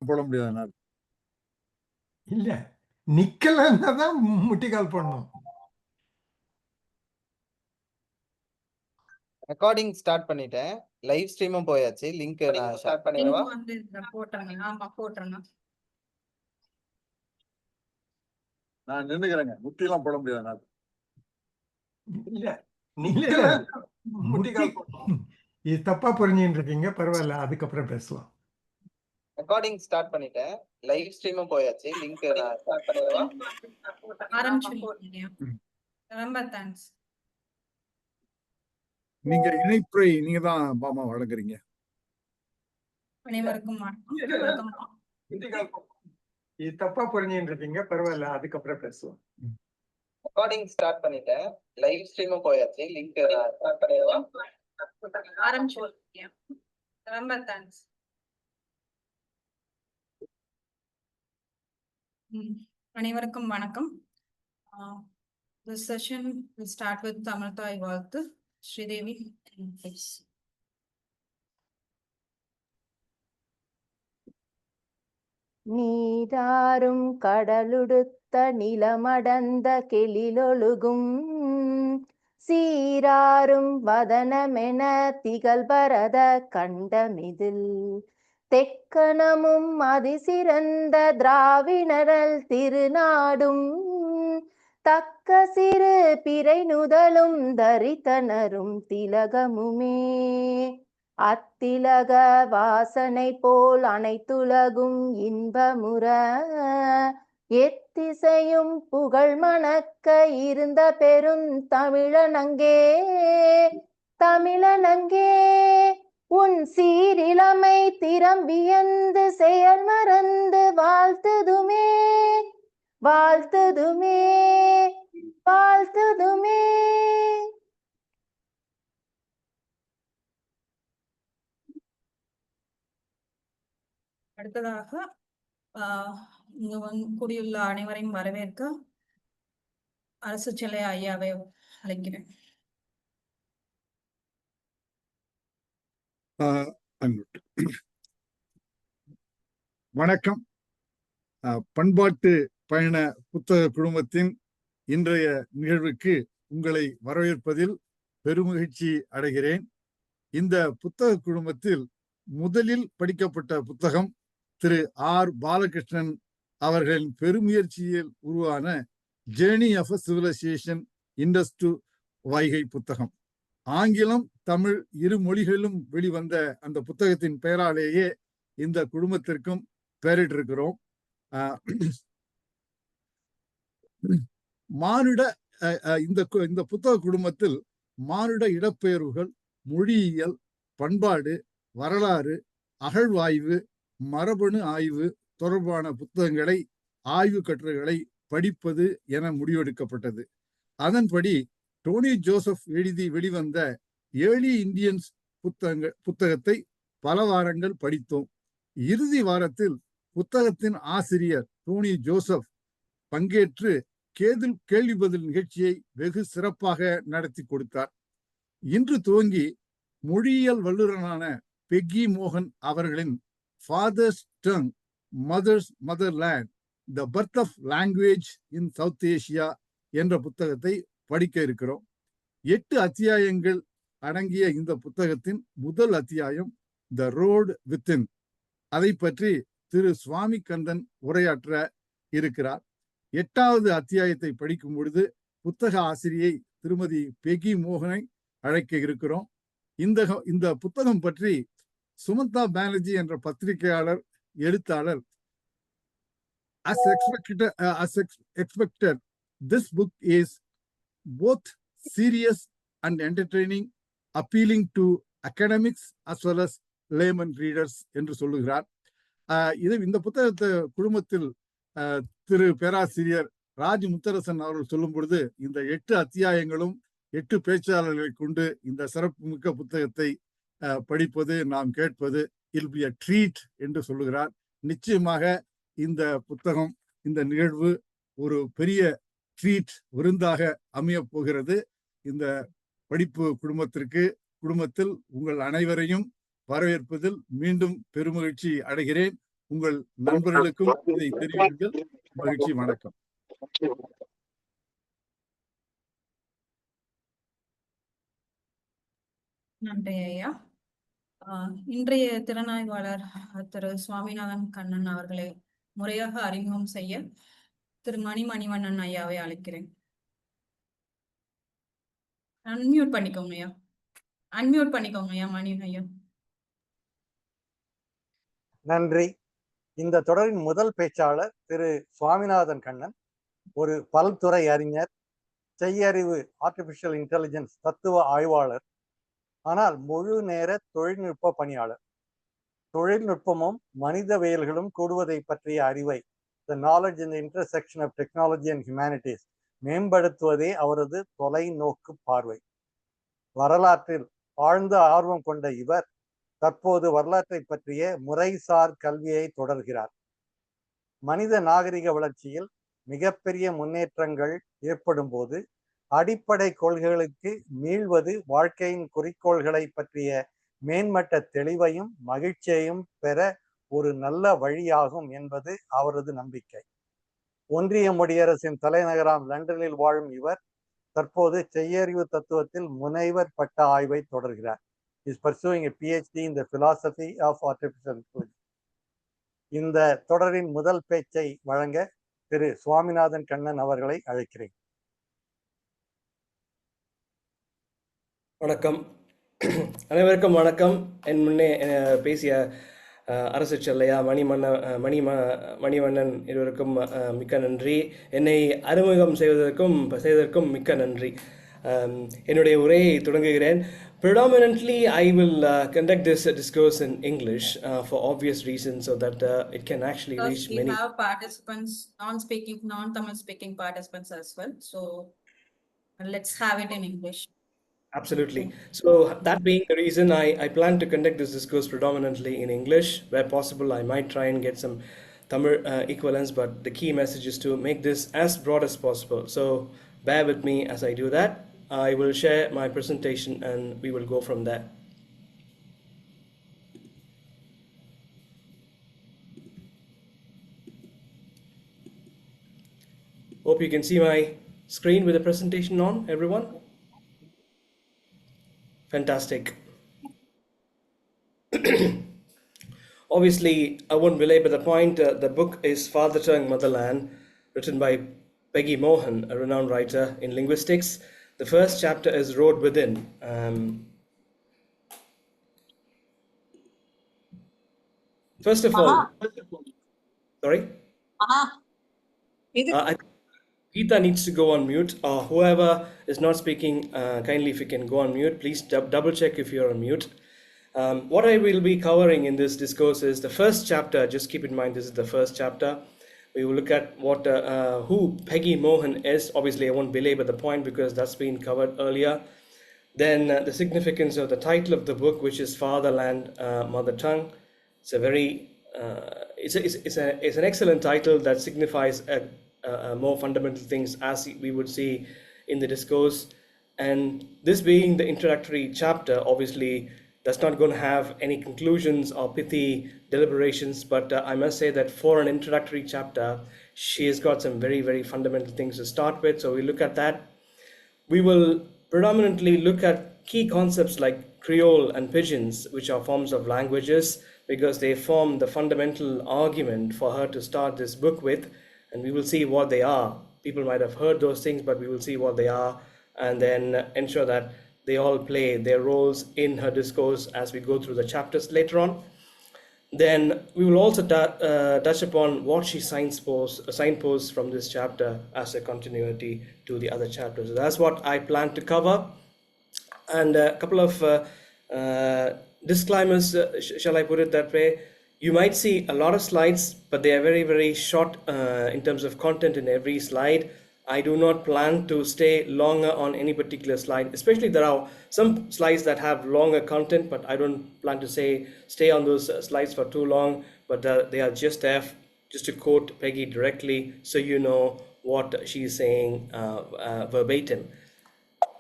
போட முடியாது. இல்ல, நிக்கலன்னா தான் முட்டிக்கால் போடணும். ரெக்கார்டிங் ஸ்டார்ட் பண்ணிட்டேன். லைவ் ஸ்ட்ரீமும் போயாச்சு. லிங்க் நான் ஷேர் பண்ணிடவா? ஆமா போட்டுறேன். நான் நின்னுக்கிறேங்க. முட்டிலாம் போட முடியாது. இல்ல, நிக்கல முட்டிக்கால் போடணும். இது தப்பா புரிஞ்சுட்டு இருக்கீங்க. பரவாயில்ல, அதுக்கப்புறம் பேசலாம். ரெக்கார்டிங் ஸ்டார்ட் பண்ணிட்டேன். லைவ் ஸ்ட்ரீமும் போயாச்சு. லிங்க் நான் ஷேர் பண்ணிடவா? ரொம்ப தேங்க்ஸ். நீங்க இணைப்பை நீங்க தான் பாமா வழங்குறீங்க. அனைவருக்கும் இது தப்பா புரிஞ்சுட்டு இருக்கீங்க. பரவாயில்ல, அதுக்கப்புறம் பேசலாம். ரெக்கார்டிங் ஸ்டார்ட் பண்ணிட்டேன். லைவ் ஸ்ட்ரீமும் போயாச்சு. லிங்க் நான் ஷேர் பண்ணிடவா? ரொம்ப தேங்க்ஸ். அனைவருக்கும் வணக்கம். This session will start with Tamil Thai வாழ்த்து. ஸ்ரீதேவி, please. நீராறும் கடலுடுத்த நிலமடந்த கெளிலொழுகும் சீராறும் வதனமென திகழ்பரத கண்டமிதில் தெக்கணமும் அதிசிறந்த திராவிணரல் திருநாடும் தக்க சிறு பிறை நுதலும் தரித்தனரும் திலகமுமே அத்திலக வாசனை போல் அனைத்துலகும் இன்பமுற எத்திசையும் புகழ் மணக்க இருந்த பெரும் தமிழனங்கே தமிழனங்கே உன் சீரிழமை திறம் வியந்து செயல் மறந்து வாழ்த்துதுமே வாழ்த்துதுமே வாழ்த்துதுமே. அடுத்ததாக இங்கு கூடியுள்ள அனைவரையும் வரவேற்க அரசு சிலை ஐயாவை அழைக்கிறேன். வணக்கம். பண்பாட்டு பயண புத்தக குழுமத்தின் இன்றைய நிகழ்வுக்கு உங்களை வரவேற்பதில் பெருமகிழ்ச்சி அடைகிறேன். இந்த புத்தக குழுமத்தில் முதலில் படிக்கப்பட்ட புத்தகம் திரு ஆர் பாலகிருஷ்ணன் அவர்களின் பெருமுயற்சியில் உருவான journey of a civilization Indus to Vaigai புத்தகம். ஆங்கிலம் தமிழ் இரு மொழிகளிலும் வெளிவந்த அந்த புத்தகத்தின் பெயராலேயே இந்த குழுமத்திற்கும் பெயரிட்டிருக்கிறோம். மானுட இந்த புத்தக குழுமத்தில் மானுட இடப்பெயர்வுகள், மொழியியல், பண்பாடு, வரலாறு, அகழ்வாய்வு, மரபணு ஆய்வு தொடர்பான புத்தகங்களை, ஆய்வு கட்டுரைகளை படிப்பது என முடிவெடுக்கப்பட்டது. அதன்படி டோனி ஜோசப் எழுதி வெளிவந்த ஏர்லி இந்தியன்ஸ் புத்தகத்தை பல வாரங்கள் படித்தோம். இறுதி வாரத்தில் புத்தகத்தின் ஆசிரியர் டோனி ஜோசப் பங்கேற்று கேள்வி பதில் நிகழ்ச்சியை வெகு சிறப்பாக நடத்தி கொடுத்தார். இன்று துவங்கி மொழியியல் வல்லுநரான பெக்கி மோகன் அவர்களின் father's tongue motherland the birth of language in South Asia என்ற புத்தகத்தை படிக்க இருக்கிறோம். 8 அத்தியாயங்கள் அடங்கிய இந்த புத்தகத்தின் முதல் அத்தியாயம் த ரோடு வித்தின். அதை பற்றி திரு சுவாமிகந்தன் உரையாற்ற இருக்கிறார். 8வது அத்தியாயத்தை படிக்கும் பொழுது புத்தக ஆசிரியை திருமதி பெகி மோகனை அழைக்க இருக்கிறோம். இந்த புத்தகம் பற்றி சுமந்தா பானர்ஜி என்ற பத்திரிகையாளர் எழுத்தாளர் as expected, this book is both serious and entertaining, appealing to academics as well as layman readers என்று சொல்லுகிறார். இந்த புத்தகத்தை குழுமத்தில் திரு பேராசிரியர் ராஜ் முத்தரசன் அவர்கள் சொல்லும் பொழுது இந்த 8 அத்தியாயங்களும் 8 பேச்சாளர்களை கொண்டு இந்த சிறப்பு மிக்க புத்தகத்தை படிப்பது, நாம் கேட்பது இல் பி அ ட்ரீட் என்று சொல்லுகிறார். நிச்சயமாக இந்த புத்தகம், இந்த நிகழ்வு ஒரு பெரிய ட்ரீட், விருந்தாக அமைய போகிறது. இந்த படிப்பு குழுமத்தில் உங்கள் அனைவரையும் வரவேற்பதில் மீண்டும் பெருமகிழ்ச்சி அடைகிறேன். உங்கள் நண்பர்களுக்கும் இதை தெரிவிங்கள். மகிழ்ச்சி. வணக்கம். நன்றி ஐயா. இன்றைய திறனாய்வாளர் திரு சுவாமிநாதன் கண்ணன் அவர்களை முறையாக அறிமுகம் செய்ய திரு மணிவண்ணன் ஐயாவை அழைக்கிறேன். அன்மியூட் பண்ணிக்கோங்க ஐயா. அன்மியூட் பண்ணிக்கோங்க ஐயா மணி ஐயா. நன்றி. இந்த தொடரின் முதல் பேச்சாளர் திரு சுவாமிநாதன் கண்ணன் ஒரு பல்துறை அறிஞர், செய்யறிவு ஆர்டிபிஷியல் இன்டெலிஜென்ஸ் தத்துவ ஆய்வாளர், ஆனால் முழு நேர தொழில்நுட்ப பணியாளர். தொழில்நுட்பமும் மனிதவியல்களும் கூடுவதை பற்றிய அறிவை, the knowledge in the intersection of technology and humanities, மேம்படுத்துவதே அவரது தொலைநோக்கு பார்வை. வரலாற்றில் ஆழ்ந்த ஆர்வம் கொண்ட இவர் தற்போது வரலாற்றை பற்றிய முறைசார் கல்வியை தொடர்கிறார். மனித நாகரிக வளர்ச்சியில் மிகப்பெரிய முன்னேற்றங்கள் ஏற்படும் போது அடிப்படை கொள்கைகளுக்கு மீள்வது வாழ்க்கையின் குறிக்கோள்களை பற்றிய மேம்பட்ட தெளிவையும் மகிழ்ச்சியையும் பெற ஒரு நல்ல வழியாகும் என்பது அவரது நம்பிக்கை. ஒன்றிய முடியரசின் தலைநகராம் லண்டனில் வாழும் இவர் தற்போது செய்யறிவு தத்துவத்தில் முனைவர் பட்ட ஆய்வை தொடர்கிறார். Is pursuing a PhD in the philosophy of artificial intelligence. இந்த தொடரின் முதல் பேச்சை வழங்க திரு சுவாமிநாதன் கண்ணன் அவர்களை அழைக்கிறேன். வணக்கம். அனைவருக்கும் வணக்கம். என் முன்னே பேசிய அரசு செல்லையா மணிவண்ணன் இருவருக்கும் மிக்க நன்றி. என்னை அறிமுகம் செய்வதற்கும் மிக்க நன்றி. என்னுடைய உரையை தொடங்குகிறேன். Predominantly, I will conduct this discourse in English for obvious reasons, so that it can actually reach many. We have participants, non-Tamil speaking participants as well. So let's have it in English. Absolutely. So that being the reason, I plan to conduct this discourse predominantly in English. Where possible, I might try and get some Tamil equivalents, but the key message is to make this as broad as possible. So bear with me as I do that. I will share my presentation and we will go from there. Hope you can see my screen with the presentation on, everyone. Fantastic. Obviously, I won't belabor the point. The book is Father Tongue, Motherland, written by Peggy Mohan, a renowned writer in linguistics. The first chapter is Road Within. First of all, sorry? Geeta needs to go on mute. Whoever is not speaking, kindly if you can go on mute. Please double check if you're on mute. What I will be covering in this discourse is the first chapter. Just keep in mind this is the first chapter. We will look at who Peggy Mohan is. Obviously, I won't belabor the point because that's been covered earlier. Then the significance of the title of the book, which is Fatherland, Mother Tongue. It's a very it's an excellent title that signifies more fundamental things as we would see in the discourse. And this being the introductory chapter, obviously that's not going to have any conclusions or pithy deliberations, but I must say that for an introductory chapter, she has got some very, very fundamental things to start with. So we look at that. We will predominantly look at key concepts like Creole and Pidgins, which are forms of languages, because they form the fundamental argument for her to start this book with. And we will see what they are. People might have heard those things, but we will see what they are and then ensure that they all play their roles in her discourse as we go through the chapters later on. Then we will also touch upon what she signposts from this chapter as a continuity to the other chapters. So that's what I plan to cover. And a couple of disclaimers, shall I put it that way? You might see a lot of slides, but they are very, very short in terms of content in every slide. I do not plan to stay longer on any particular slide, especially there are some slides that have longer content, but I don't plan to stay on those slides for too long, but they are just there just to quote Peggy directly so you know what she's saying verbatim.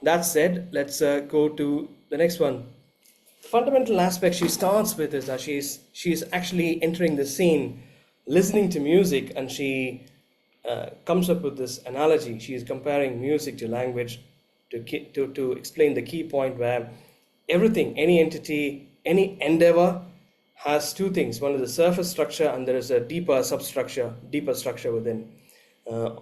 That said, let's go to the next one. fundamental aspect she starts with is that she's actually entering the scene, listening to music, and she comes up with this analogy. She is comparing music to language to explain the key point where everything, any entity, any endeavor has two things. One is the surface structure, and there is a deeper structure within.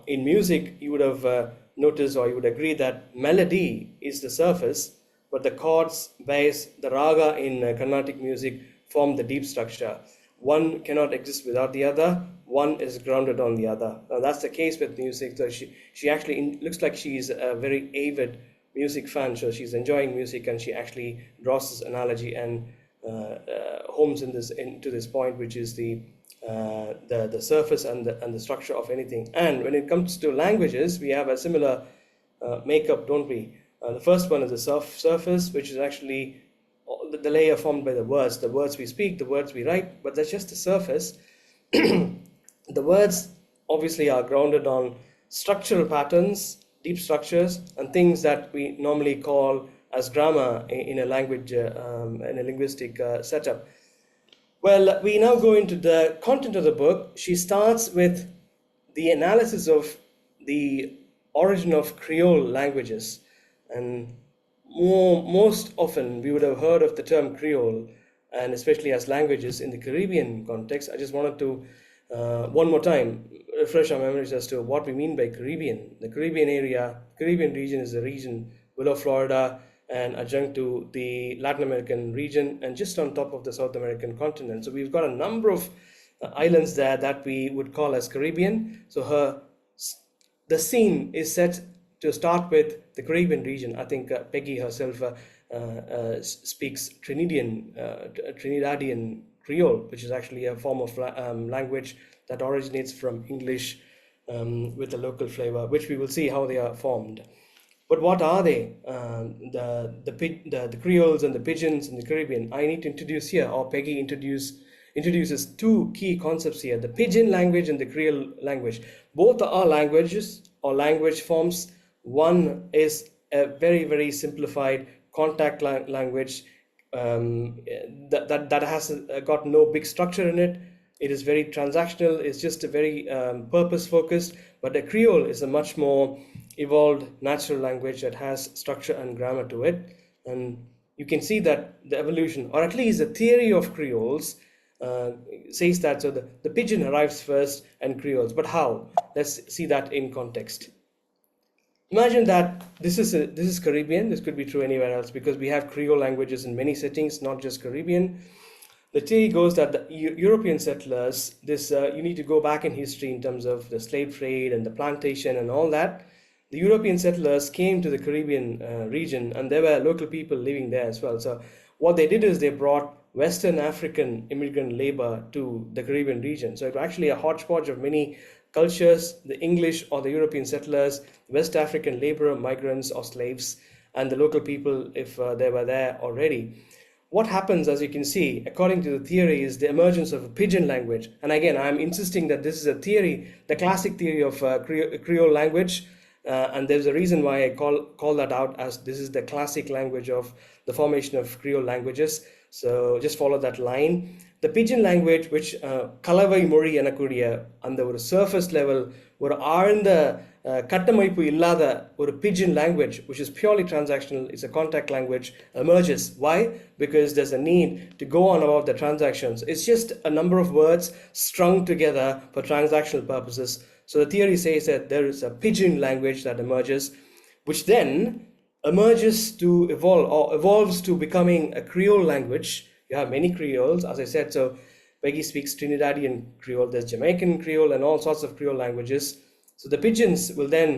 In music, you would have noticed, or you would agree, that melody is the surface, but the chords, bass, the raga in Carnatic music form the deep structure. One cannot exist without the other. One is grounded on the other. Now, that's the case with music. So she actually looks like she's a very avid music fan. So she's enjoying music, and she actually draws this analogy and homes into this point, which is the surface and the structure of anything. And when it comes to languages, we have a similar makeup, don't we? The first one is the surface, which is actually the layer formed by the words we speak, the words we write, but that's just the surface. The words obviously are grounded on structural patterns, deep structures, and things that we normally call as grammar in a language, in a linguistic setup. Well, we now go into the content of the book. She starts with the analysis of the origin of Creole languages. And most often we would have heard of the term Creole, and especially as languages in the Caribbean context. I just wanted to, one more time, refresh our memories as to what we mean by Caribbean. The Caribbean region is a region below Florida and adjunct to the Latin American region and just on top of the South American continent. So we've got a number of islands there that we would call as Caribbean. So the scene is set to start with the Caribbean region. I think Peggy herself speaks Trinidadian Creole, which is actually a form of language that originates from English with a local flavor, which we will see how they are formed. But what are they? The Creoles and the Pidgins in the Caribbean. I need to introduce here, or Peggy introduces two key concepts here: the Pidgin language and the Creole language. Both are languages or language forms. One is a very, very simplified contact language that has got no big structure in it. It is very transactional. It's just a very purpose focused. But the Creole is a much more evolved natural language that has structure and grammar to it. And you can see that the evolution, or at least the theory of Creoles, says that so the Pidgin arrives first and Creoles. But how? Let's see that in context. Imagine that this is Caribbean. This could be true anywhere else because we have Creole languages in many settings, not just Caribbean. The theory goes that the European settlers, you need to go back in history in terms of the slave trade and the plantation and all that. The European settlers came to the Caribbean region, and there were local people living there as well. So what they did is they brought Western African immigrant labor to the Caribbean region. So it was actually a hodgepodge of many cultures: the English or the European settlers, West African labor migrants or slaves, and the local people if they were there already. What happens, as you can see, according to the theory, is the emergence of a Pidgin language. And again, I'm insisting that this is a theory, the classic theory of Creole language. And there's a reason why I call that out, as this is the classic language of the formation of Creole languages. So just follow that line. The Pidgin language, which Kalavai Mori Anakuria, and the surface level, ஒரு ஆழ்ந்த கட்டமைப்பு இல்லாத ஒரு Pidgin language, which is purely transactional, is a contact language, emerges. Why? Because there's a need to go on about the transactions. It's just a number of words strung together for transactional purposes. So the theory says that there is a Pidgin language that emerges, which then emerges to evolves to becoming a Creole language. You have many Creoles, as I said. So Peggy speaks Trinidadian Creole, there's Jamaican Creole, and all sorts of Creole languages. So the Pidgins will then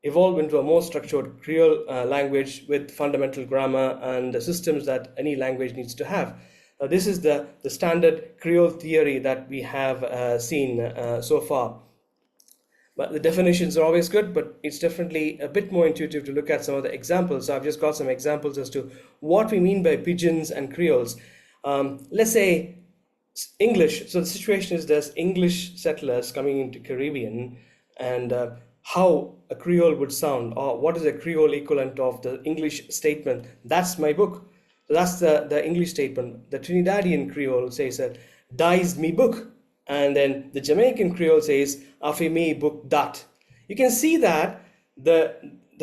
evolve into a more structured Creole language with fundamental grammar and the systems that any language needs to have. This is the standard Creole theory that we have seen so far. But the definitions are always good, but it's definitely a bit more intuitive to look at some of the examples. So I've just got some examples as to what we mean by Pidgins and Creoles. Let's say English. So the situation is there's English settlers coming into Caribbean, and how a Creole would sound, or what is a Creole equivalent of the English statement. That's my book. So that's the English statement. The Trinidadian Creole says that dies me book. And then the Jamaican Creole says, afi me book dat. You can see that the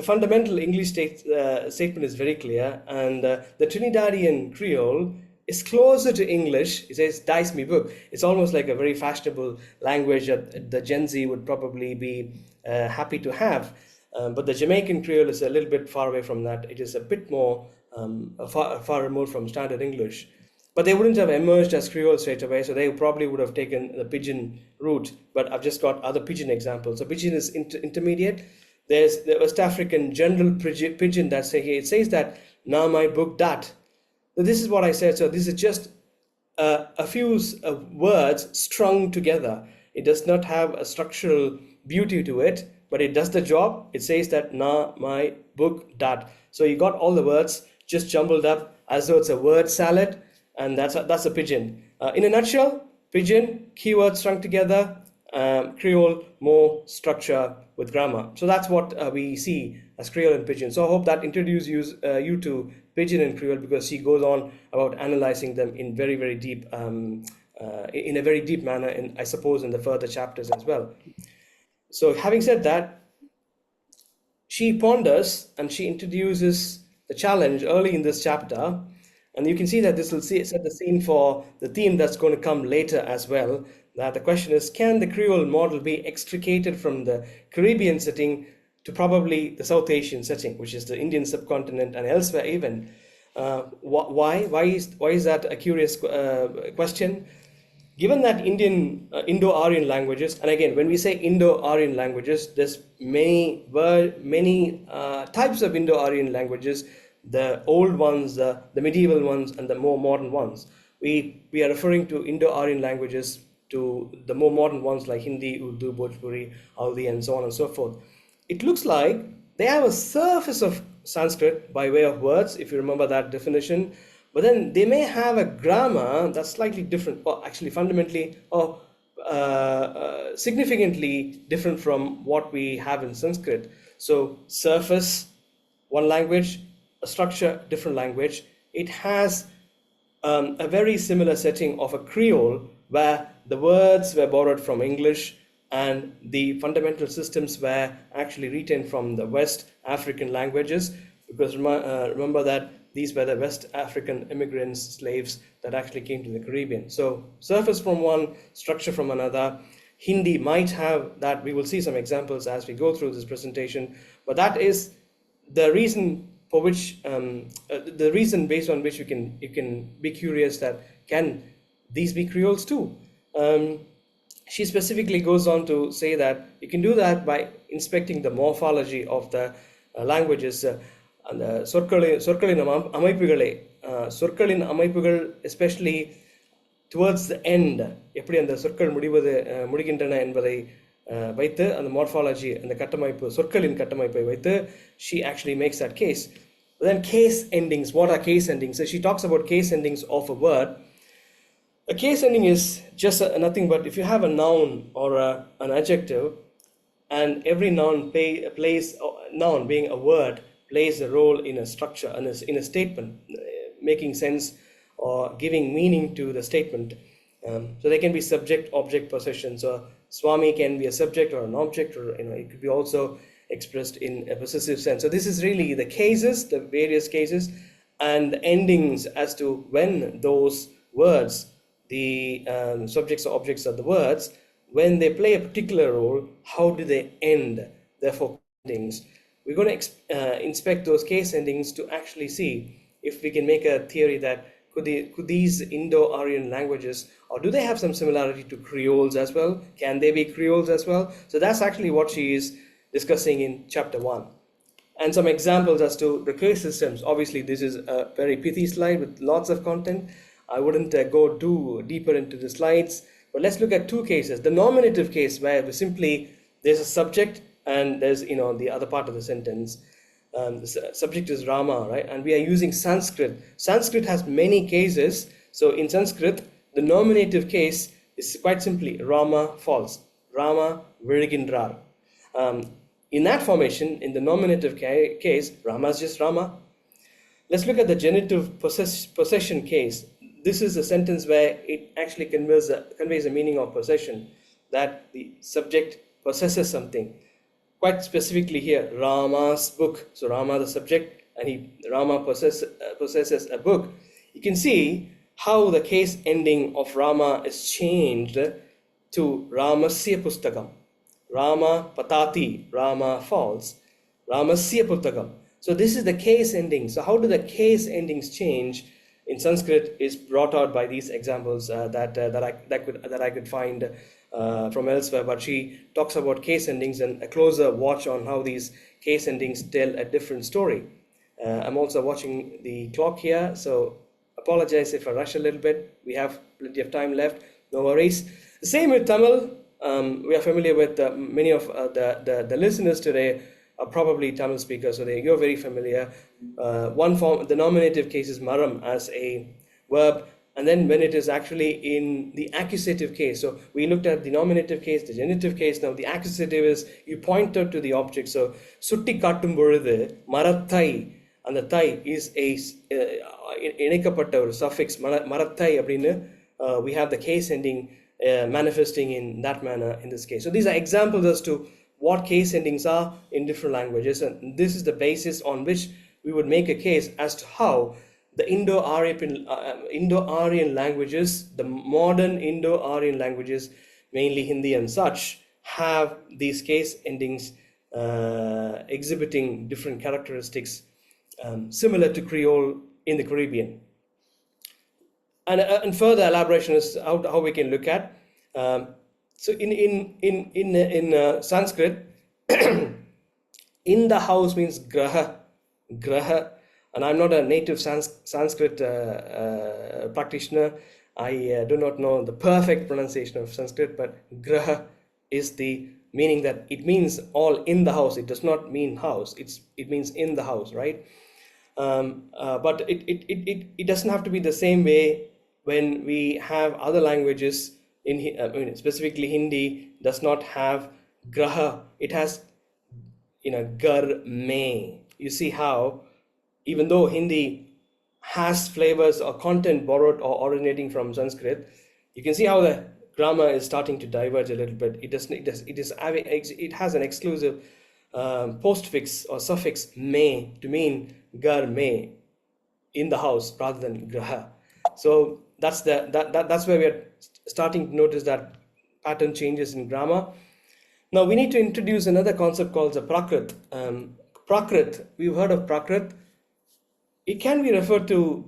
fundamental English statement is very clear, and the Trinidadian Creole is closer to English. It says, dice me book. It's almost like a very fashionable language that the Gen Z would probably be happy to have. But the Jamaican Creole is a little bit far away from that. It is a bit more far removed from standard English. But they wouldn't have emerged as Creole straight away, so they probably would have taken the Pidgin route. But I've just got other Pidgin examples. So Pidgin is intermediate. There's the West African general Pidgin that it says that na my book dat. So this is what I said. So this is just a few words strung together. It does not have a structural beauty to it, but it does the job. It says that na my book dat. So you got all the words just jumbled up as though it's a word salad, and that's a Pidgin. In a nutshell, Pidgin, keywords strung together, Creole, more structure with grammar. So that's what we see as Creole and Pidgin. So I hope that introduces you to Pidgin and Creole, because she goes on about analyzing them in very, very deep, in a very deep manner, and I suppose in the further chapters as well. So having said that, she ponders and she introduces the challenge early in this chapter, and you can see that this will set the scene for the theme that's going to come later as well. That the question is, can the Creole model be extricated from the Caribbean setting to probably the South Asian setting, which is the Indian subcontinent and elsewhere even? Why is that a curious question? Given that Indo-Aryan languages, and again, when we say Indo-Aryan languages, there's many types of Indo-Aryan languages, the old ones, the medieval ones, and the more modern ones. We are referring to Indo-Aryan languages, to the more modern ones like Hindi, Urdu, Bhojpuri, Audi, and so on and so forth. It looks like they have a surface of Sanskrit by way of words, if you remember that definition, but then they may have a grammar that's slightly different, or actually fundamentally or significantly different from what we have in Sanskrit. So surface, one language, a structure, different language. It has a very similar setting of a Creole, where the words were borrowed from English and the fundamental systems were actually retained from the West African languages, because remember that these were the West African immigrants, slaves that actually came to the Caribbean. So surface from one, structure from another. Hindi might have that. We will see some examples as we go through this presentation, but that is the reason for which, the reason based on which you can be curious that can these be Creoles too? She specifically goes on to say that you can do that by inspecting the morphology of the languages. அந்த சொற்களின் அமைப்புகள் especially towards the end, எப்படி அந்த சொற்கள் முடிகின்றன என்பதை வைத்து அந்த morphology, அந்த கட்டமைப்பு, சொற்களின் கட்டமைப்பை வைத்து she actually makes that case. But then case endings, what are case endings? So she talks about case endings of a word. A case ending is just nothing but if you have a noun or an adjective, and every noun noun being a word plays a role in a structure and in a statement, making sense or giving meaning to the statement. So they can be subject, object, possession. So Swami can be a subject or an object, or it could be also expressed in a possessive sense. So this is really the cases, the various cases, and the endings as to when those words, the subjects or objects of the words, when they play a particular role, how do they end? Therefore, endings. We're going to inspect those case endings to actually see if we can make a theory that could these Indo-Aryan languages, or do they have some similarity to Creoles as well? Can they be Creoles as well? So that's actually what she is discussing in chapter 1. And some examples as to the case systems. Obviously, this is a very pithy slide with lots of content. I wouldn't go too deeper into the slides, but let's look at two cases. The nominative case, where there's a subject and there's the other part of the sentence. The subject is Rama, right? And we are using Sanskrit. Sanskrit has many cases. So in Sanskrit, the nominative case is quite simply Rama falls. Rama virigindrar. In that formation, in the nominative case, Rama is just Rama. let's look at the genitive possession case. This is a sentence where it actually conveys a meaning of possession, that the subject possesses something. Quite specifically here, Rama's book. So Rama the subject, and Rama possesses a book. You can see how the case ending of Rama is changed to Ramasya Pustakam. Rama patati, Rama falls. Ramasya Pustakam. So this is the case ending. So how do the case endings change in Sanskrit is brought out by these examples that I could find from elsewhere. But she talks about case endings and a closer watch on how these case endings tell a different story. I'm also watching the clock here, so apologize if I rush a little bit. We have plenty of time left, no worries. The same with Tamil. We are familiar with many of the listeners today are probably Tamil speakers, so you're very familiar. One form, the nominative case is maram as a verb, and then when it is actually in the accusative case, so we looked at the nominative case, the genitive case. Now the accusative is you point out to the object. So sutti kattum பொழுது மரத்தை, and the thai is a இணைக்கப்பட்ட ஒரு suffix மரத்தை அப்படின்னு we have the case ending manifesting in that manner in this case. So these are examples as to what case endings are in different languages, and this is the basis on which we would make a case as to how the Indo-Aryan languages, the modern Indo-Aryan languages, mainly Hindi and such, have these case endings exhibiting different characteristics similar to Creole in the Caribbean. And further elaboration is how we can look at. So in Sanskrit, in the house means graha, and I'm not a native Sanskrit practitioner. I do not know the perfect pronunciation of Sanskrit, but graha is the meaning that it means all in the house. It does not mean house. It means in the house, right? But it doesn't have to be the same way when we have other languages. Specifically Hindi does not have graha. It has gar mein. You see how even though Hindi has flavors or content borrowed or originating from Sanskrit, you can see how the grammar is starting to diverge a little bit. It has an exclusive postfix or suffix mein to mean gar mein, in the house, rather than graha. So that's where we are starting to notice that pattern changes in grammar. Now we need to introduce another concept called the prakrit. Prakrit, we've heard of prakrit. It can be referred to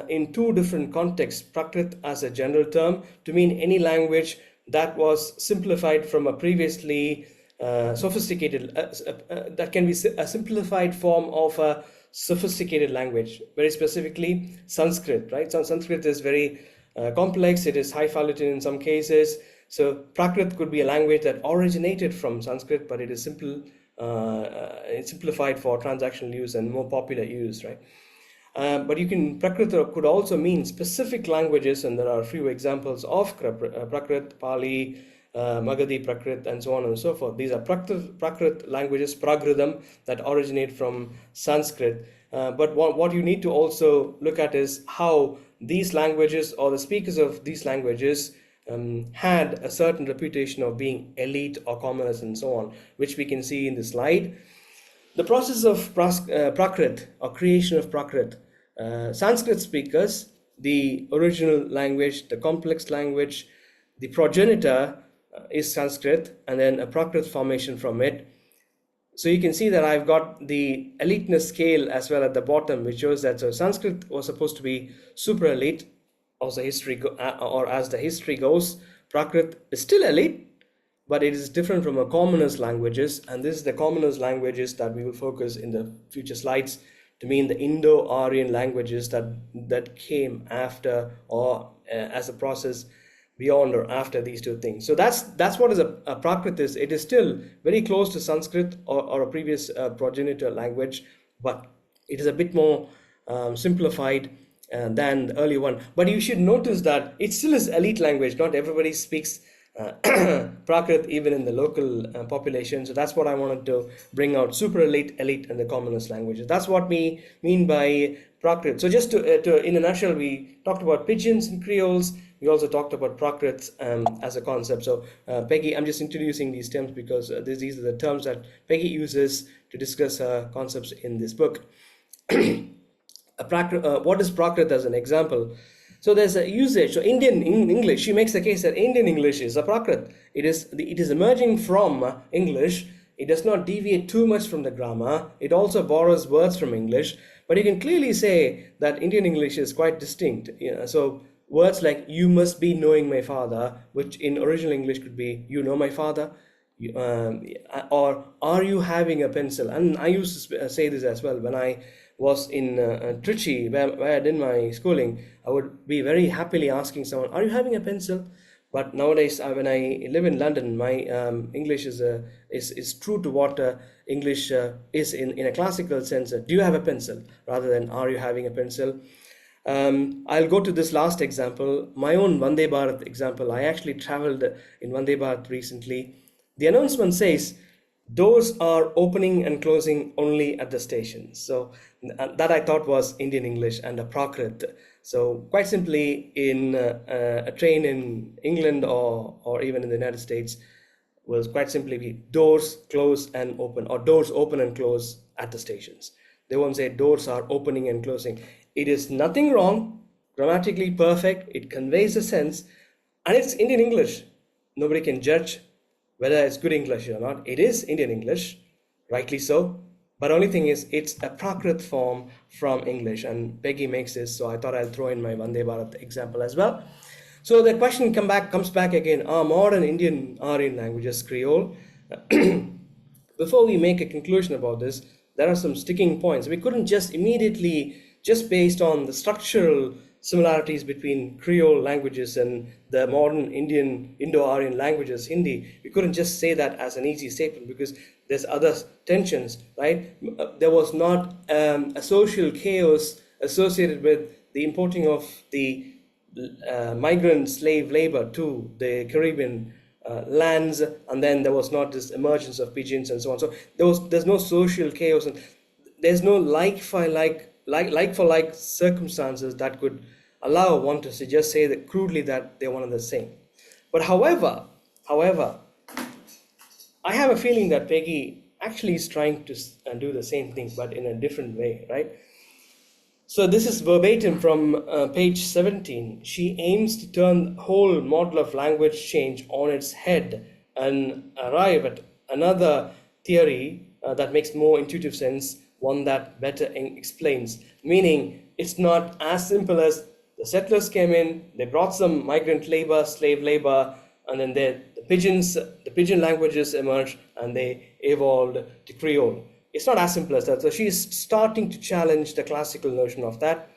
in two different contexts. Prakrit as a general term to mean any language that was simplified from a previously sophisticated, that can be a simplified form of a sophisticated language, very specifically Sanskrit, right? So Sanskrit is very complex. It is highfalutin in some cases. So Prakrit could be a language that originated from Sanskrit, but it is it's simplified for transactional use and more popular use, right? But Prakrit could also mean specific languages, and there are a few examples of Prakrit, Pali, Magadhi Prakrit, and so on and so forth. These are Prakrit languages, Pragridam, that originate from Sanskrit. But what you need to also look at is how these languages or the speakers of these languages had a certain reputation of being elite or commoners and so on, which we can see in the slide. The process of Prakrit or creation of Prakrit, Sanskrit speakers, the original language, the complex language, the progenitor is Sanskrit, and then a Prakrit formation from it. So you can see that I've got the eliteness scale as well at the bottom, which shows that Sanskrit was supposed to be super elite, as the history goes. Prakrit is still elite, but it is different from a commoners languages, and this is the commoners languages that we will focus in the future slides to mean the Indo-Aryan languages that came after or as a process beyond or after these two things. So that's what is a Prakrit is. It is still very close to Sanskrit or a previous progenitor language, but it is a bit more simplified than the early one. But you should notice that it still is elite language. Not everybody speaks Prakrit even in the local population. So that's what I wanted to bring out: super elite, and the commonest languages. That's what we mean by Prakrit. So just to in a nutshell, we talked about pidgins and creoles. We also talked about Prakrits as a concept. So Peggy, I'm just introducing these terms because these are the terms that Peggy uses to discuss concepts in this book. What is Prakrit as an example? So there's a usage. So Indian English, she makes the case that Indian English is a Prakrit. It is emerging from English. It does not deviate too much from the grammar. It also borrows words from English, but you can clearly say that Indian English is quite distinct. So words like "you must be knowing my father," which in original English could be "you know my father," or "are you having a pencil?" And I used to say this as well when I was in Trichy, where I did my schooling. I would be very happily asking someone, "Are you having a pencil?" But nowadays, when I live in London, my English is true to what English is in a classical sense. Do you have a pencil? Rather than "Are you having a pencil?" I'll go to this last example, my own Vande Bharat example. I actually traveled in Vande Bharat recently. The announcement says, "Doors are opening and closing only at the station." So that I thought was Indian English and a Prakrit. So quite simply, in a train in England or even in the United States, will quite simply be doors close and open, or doors open and close at the stations. They won't say doors are opening and closing. It is nothing wrong, grammatically perfect, it conveys a sense, and it's Indian English. Nobody can judge whether it's good English or not. It is Indian English, rightly so, but only thing is it's a Prakrit form from English, and Peggy makes this, so I thought I'll throw in my Vande Bharat example as well. So the question comes back again, are modern Indian Aryan languages Creole? Before we make a conclusion about this, there are some sticking points. We couldn't just immediately, just based on the structural similarities between Creole languages and the modern Indo-Aryan languages, Hindi, we couldn't just say that as an easy statement because there's other tensions, right? There was not a social chaos associated with the importing of the migrant slave labor to the Caribbean lands, and then there was not this emergence of pigeons and so on. So there's no social chaos, and there's no like for like circumstances that could allow one to just say that crudely that they're one and the same. But however, I have a feeling that Peggy actually is trying to do the same thing, but in a different way, right? So this is verbatim from page 17. She aims to turn the whole model of language change on its head and arrive at another theory that makes more intuitive sense, one that better explains. Meaning, it's not as simple as the settlers came in, they brought some migrant labor, slave labor, and then the pigeon languages emerged and they evolved to Creole. It's not as simple as that. So she's starting to challenge the classical notion of that.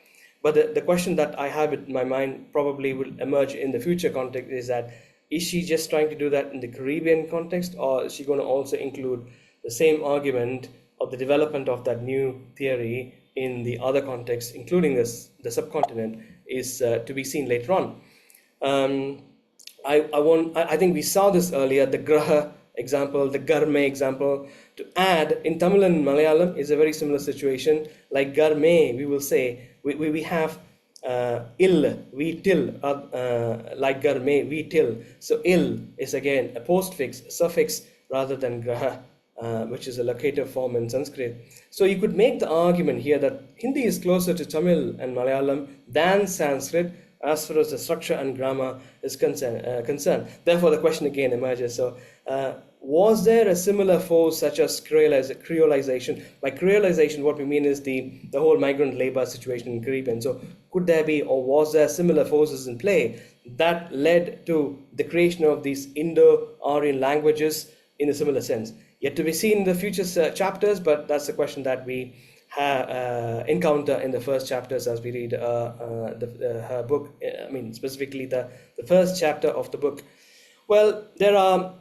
But the question that I have in my mind probably will emerge in the future context is that, is she just trying to do that in the Caribbean context, or is she going to also include the same argument of the development of that new theory in the other contexts, including the subcontinent, is to be seen later on. I think we saw this earlier, the Graha example, the Garme example. To add, in Tamil and Malayalam is a very similar situation. Like Garme, we will say, we have ill, we till, like Garme, we till. So ill is again a postfix, suffix, rather than Graha, which is a locative form in Sanskrit. So you could make the argument here that Hindi is closer to Tamil and Malayalam than Sanskrit as far as the structure and grammar is concerned. Therefore, the question again emerges. So, was there a similar force such as creolization? By creolization, what we mean is the whole migrant labor situation in Caribbean. So, could there be, or was there similar forces in play that led to the creation of these Indo-Aryan languages in a similar sense? Yet to be seen in the future chapters, but that's the question that we encounter in the first chapters as we read her book. I mean, specifically the first chapter of the book. Well, there are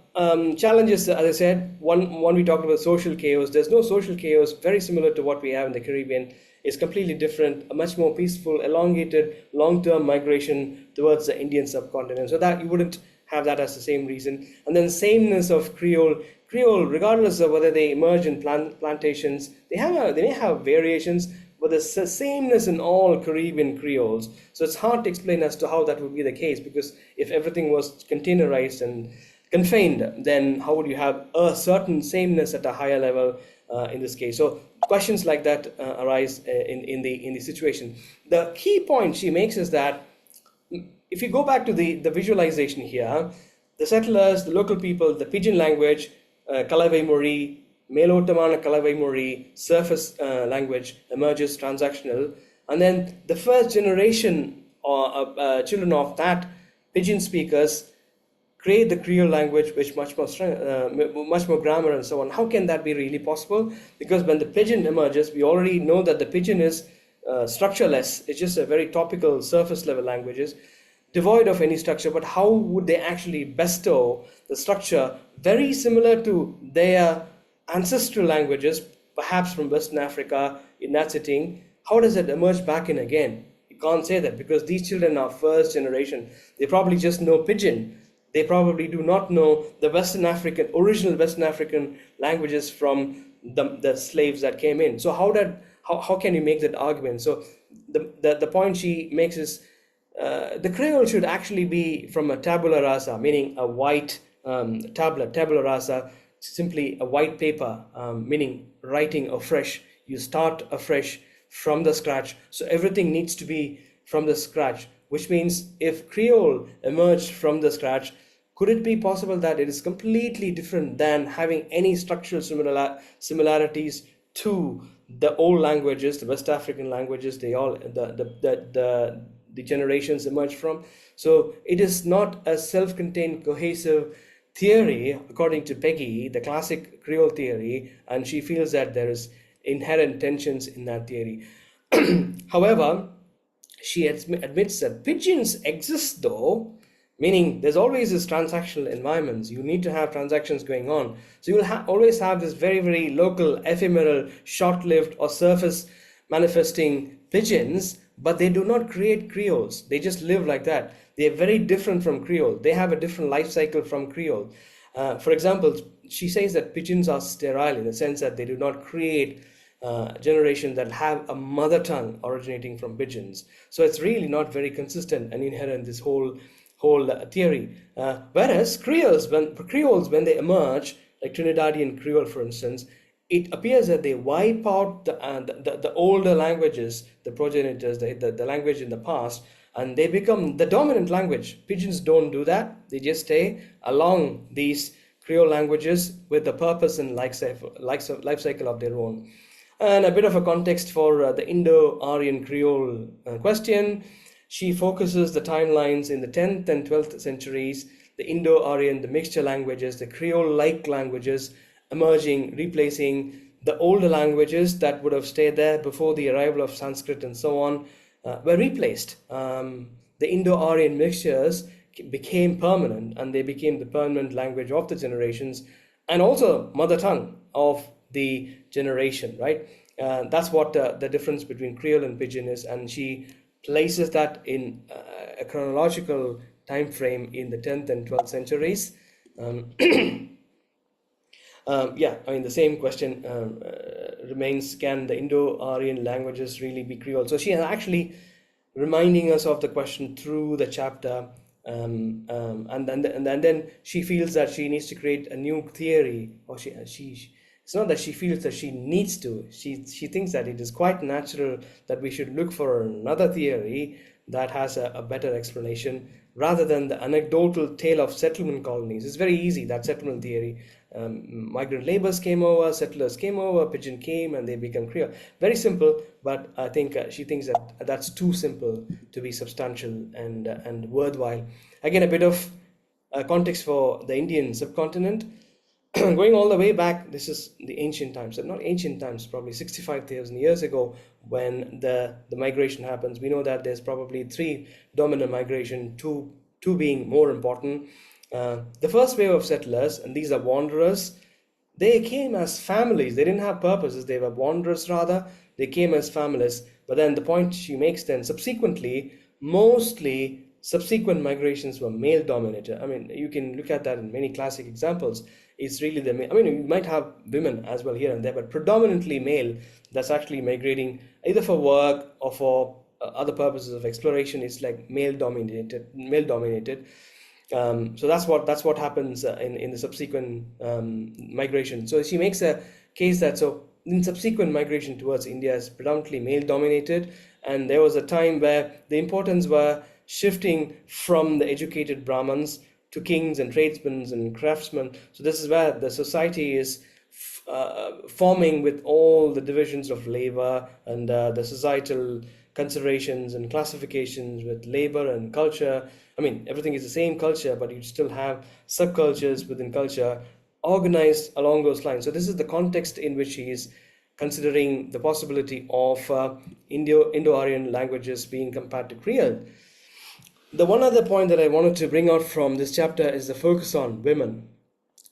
challenges, as I said. One we talked about social chaos. There's no social chaos, very similar to what we have in the Caribbean. It's completely different, a much more peaceful, elongated, long-term migration towards the Indian subcontinent. So that you wouldn't have that as the same reason. And then sameness of Creole, regardless of whether they emerge in plantations, they may have variations, but there's a sameness in all Caribbean Creoles. So it's hard to explain as to how that would be the case, because if everything was containerized and confined, then how would you have a certain sameness at a higher level in this case? So questions like that arise in the situation. The key point she makes is that if you go back to the visualization here, the settlers, the local people, the pidgin language, Kalawai Mori, Melotamana Kalawai Mori, surface language emerges transactional, and then the first generation children of that pidgin speakers create the Creole language, which much more grammar and so on. How can that be really possible? Because when the pidgin emerges, we already know that the pidgin is structureless. It's just a very topical surface level languages, devoid of any structure. But how would they actually bestow the structure very similar to their ancestral languages, perhaps from Western Africa in that setting? How does it emerge back in again? You can't say that, because these children are first generation. They probably just know pidgin. They probably do not know the original Western African languages from the slaves that came in. So how can you make that argument? So the point she makes is the Creole should actually be from a tabula rasa, meaning a white tabula rasa, simply a white paper, meaning writing afresh. You start afresh from the scratch. So everything needs to be from the scratch, which means if Creole emerged from the scratch, could it be possible that it is completely different than having any structural similarities to the old languages, the West African languages, the generations emerged from? So it is not a self-contained cohesive theory, according to Peggy, the classic Creole theory, and she feels that there is inherent tensions in that theory. However, she admits that pidgins exist though, meaning there's always this transactional environments. You need to have transactions going on. So you will always have this very, very local, ephemeral, short-lived or surface manifesting pidgins, but they do not create Creoles. They just live like that. They are very different from Creole. They have a different life cycle from Creole. For example, she says that pidgins are sterile in the sense that they do not create generations that have a mother tongue originating from pidgins. So it's really not very consistent and inherent, this whole theory. Whereas Creoles, when they emerge, like Trinidadian Creole, for instance, it appears that they wipe out the older languages, the progenitors, the language in the past, and they become the dominant language. Pidgins don't do that. They just stay along these Creole languages with the purpose and life cycle of their own. And a bit of a context for the Indo-Aryan Creole question. She focuses the timelines in the 10th and 12th centuries, the Indo-Aryan, the mixture languages, the Creole-like languages emerging, replacing the older languages that would have stayed there before the arrival of Sanskrit and so on, were replaced. The Indo-Aryan mixtures became permanent, and they became the permanent language of the generations, and also mother tongue of the generation, right? That's what the difference between Creole and Pidgin is, and she places that in a chronological time frame in the 10th and 12th centuries. The same question remains: can the Indo-Aryan languages really be Creole? So she is actually reminding us of the question through the chapter, and then she feels that she needs to create a new theory, or it's not that she feels that she needs to. She thinks that it is quite natural that we should look for another theory that has a better explanation, rather than the anecdotal tale of settlement colonies. It's very easy, that settlement theory. Migrant laborers came over, settlers came over, Pidgin came, and they become Creole. Very simple, but I think she thinks that that's too simple to be substantial and worthwhile. Again, a bit of context for the Indian subcontinent. Going all the way back, this is the ancient times, not ancient times, probably 65,000 years ago, when the migration happens. We know that there's probably three dominant migration, two being more important. The first wave of settlers, and these are wanderers, they came as families. They didn't have purposes. They were wanderers rather. They came as families. But then the point she makes then, subsequently, mostly subsequent migrations were male dominated. I mean, you can look at that in many classic examples. It's really I mean, you might have women as well here and there, but predominantly male that's actually migrating either for work or for other purposes of exploration. It's like male dominated. So that's what happens in the subsequent migration. So she makes a case that in subsequent migration towards India is predominantly male dominated, and there was a time where the importance were shifting from the educated Brahmins to kings and tradesmen and craftsmen. So this is where the society is forming with all the divisions of labor and the societal considerations and classifications with labor and culture. I mean, everything is the same culture, but you still have subcultures within culture organized along those lines. So this is the context in which he is considering the possibility of Indo-Aryan languages being compared to Creole. The one other point that I wanted to bring out from this chapter is the focus on women.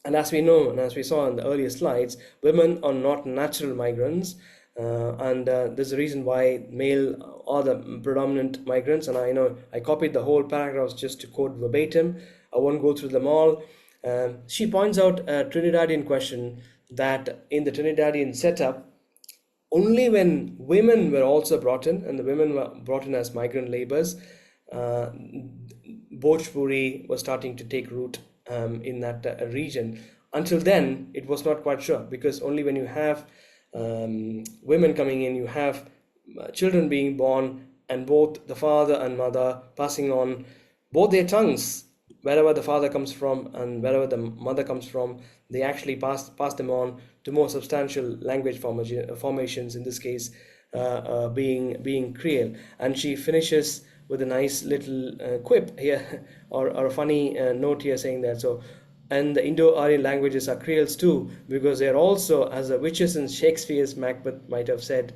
And as we know, and as we saw in the earlier slides, women are not natural migrants. And there's a reason why male are the predominant migrants. And I know I copied the whole paragraphs just to quote verbatim. I won't go through them all. She points out a Trinidadian question that in the Trinidadian setup, only when women were also brought in, and the women were brought in as migrant laborers, Bhojpuri was starting to take root in that region. Until then, it was not quite sure, because only when you have women coming in, you have children being born, and both the father and mother passing on both their tongues, wherever the father comes from and wherever the mother comes from, they actually pass them on to more substantial language formations, in this case being Creole. And she finishes with a nice little quip here, or a funny note here saying that, and the Indo-Aryan languages are Creoles too, because they're also, as the witches in Shakespeare's Macbeth might have said,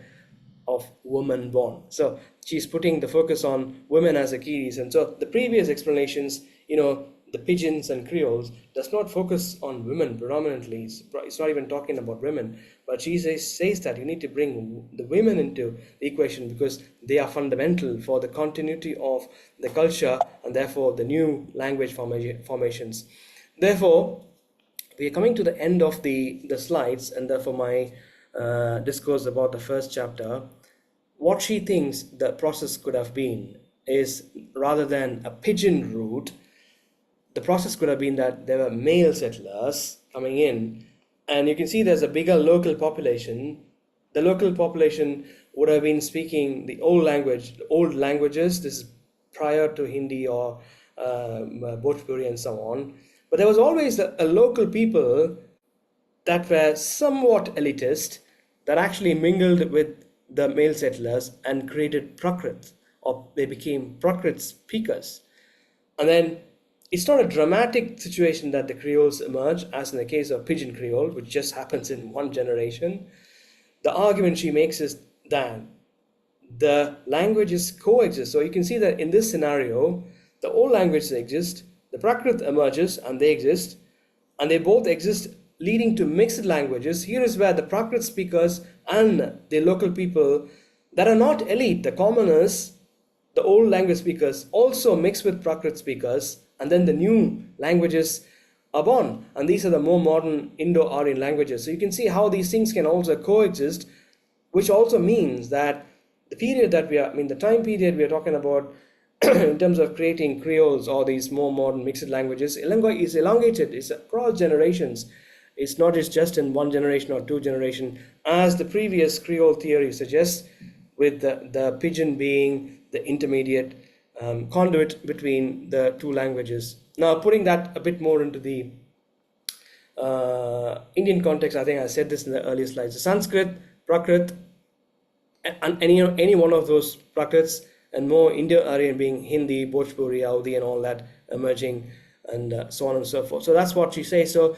of woman born. So she's putting the focus on women as a key reason. So the previous explanations, the Pidgins and Creoles, does not focus on women predominantly. It's not even talking about women, but she says that you need to bring the women into the equation, because they are fundamental for the continuity of the culture and therefore the new language formations. Therefore, we are coming to the end of the slides, and therefore my discourse about the first chapter. What she thinks the process could have been is, rather than a pigeon route, the process could have been that there were male settlers coming in, and you can see there's a bigger local population. The local population would have been speaking the old languages. This is prior to Hindi or Bhojpuri and so on. But there was always a local people that were somewhat elitist, that actually mingled with the male settlers and created Prakrit, or they became Prakrit speakers. And then it's not a dramatic situation that the Creoles emerge, as in the case of Pidgin Creole, which just happens in one generation. The argument she makes is that the languages coexist. So you can see that in this scenario, the old languages exist, the Prakrit emerges and they exist, and they both exist, leading to mixed languages. Here is where the Prakrit speakers and the local people that are not elite, the commoners, the old language speakers, also mix with Prakrit speakers, and then the new languages are born. And these are the more modern Indo-Aryan languages. So you can see how these things can also coexist, which also means that the period that the time period we are talking about in terms of creating Creoles or these more modern mixed languages is elongated. It's across generations. It's not just in one generation or two generations, as the previous Creole theory suggests, with the Pidgin being the intermediate conduit between the two languages. Now, putting that a bit more into the Indian context, I think I said this in the earlier slides. The Sanskrit, Prakrit, and any one of those Prakrits, and more Indo-Aryan being Hindi, Bhojpuri, Audi, and all that emerging, and so on and so forth. So that's what she says. So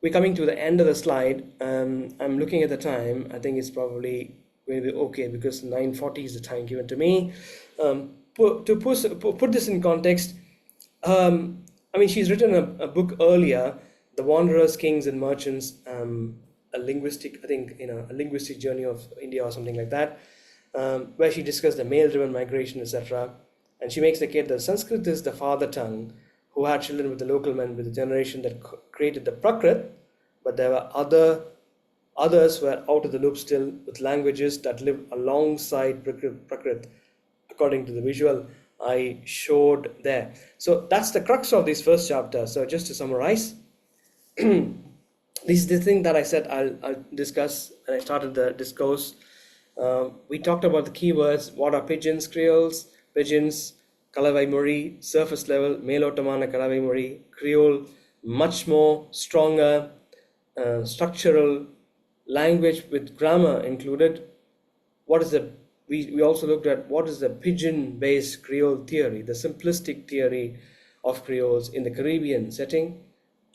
we're coming to the end of the slide. I'm looking at the time. I think it's probably going to be okay, because 9:40 is the time given to me. To put this in context, she's written a book earlier, The Wanderers, Kings, and Merchants, a linguistic journey of India or something like that, where she discussed the male-driven migration, etc. And she makes the case that Sanskrit is the father tongue who had children with the local men, with the generation that created the Prakrit, but there were others who were out of the loop still with languages that live alongside Prakrit, according to the visual I showed there. So that's the crux of this first chapter. So just to summarize, this is the thing that I said I'll discuss, and I started the discourse. We talked about the keywords. What are pigeons, creoles, pigeons, Kalavai Mori, surface level, Male-Ottomana Kalavai Mori, Creole, much more stronger, structural language with grammar included. What is the we also looked at what is the pigeon-based Creole theory, the simplistic theory of Creoles in the Caribbean setting.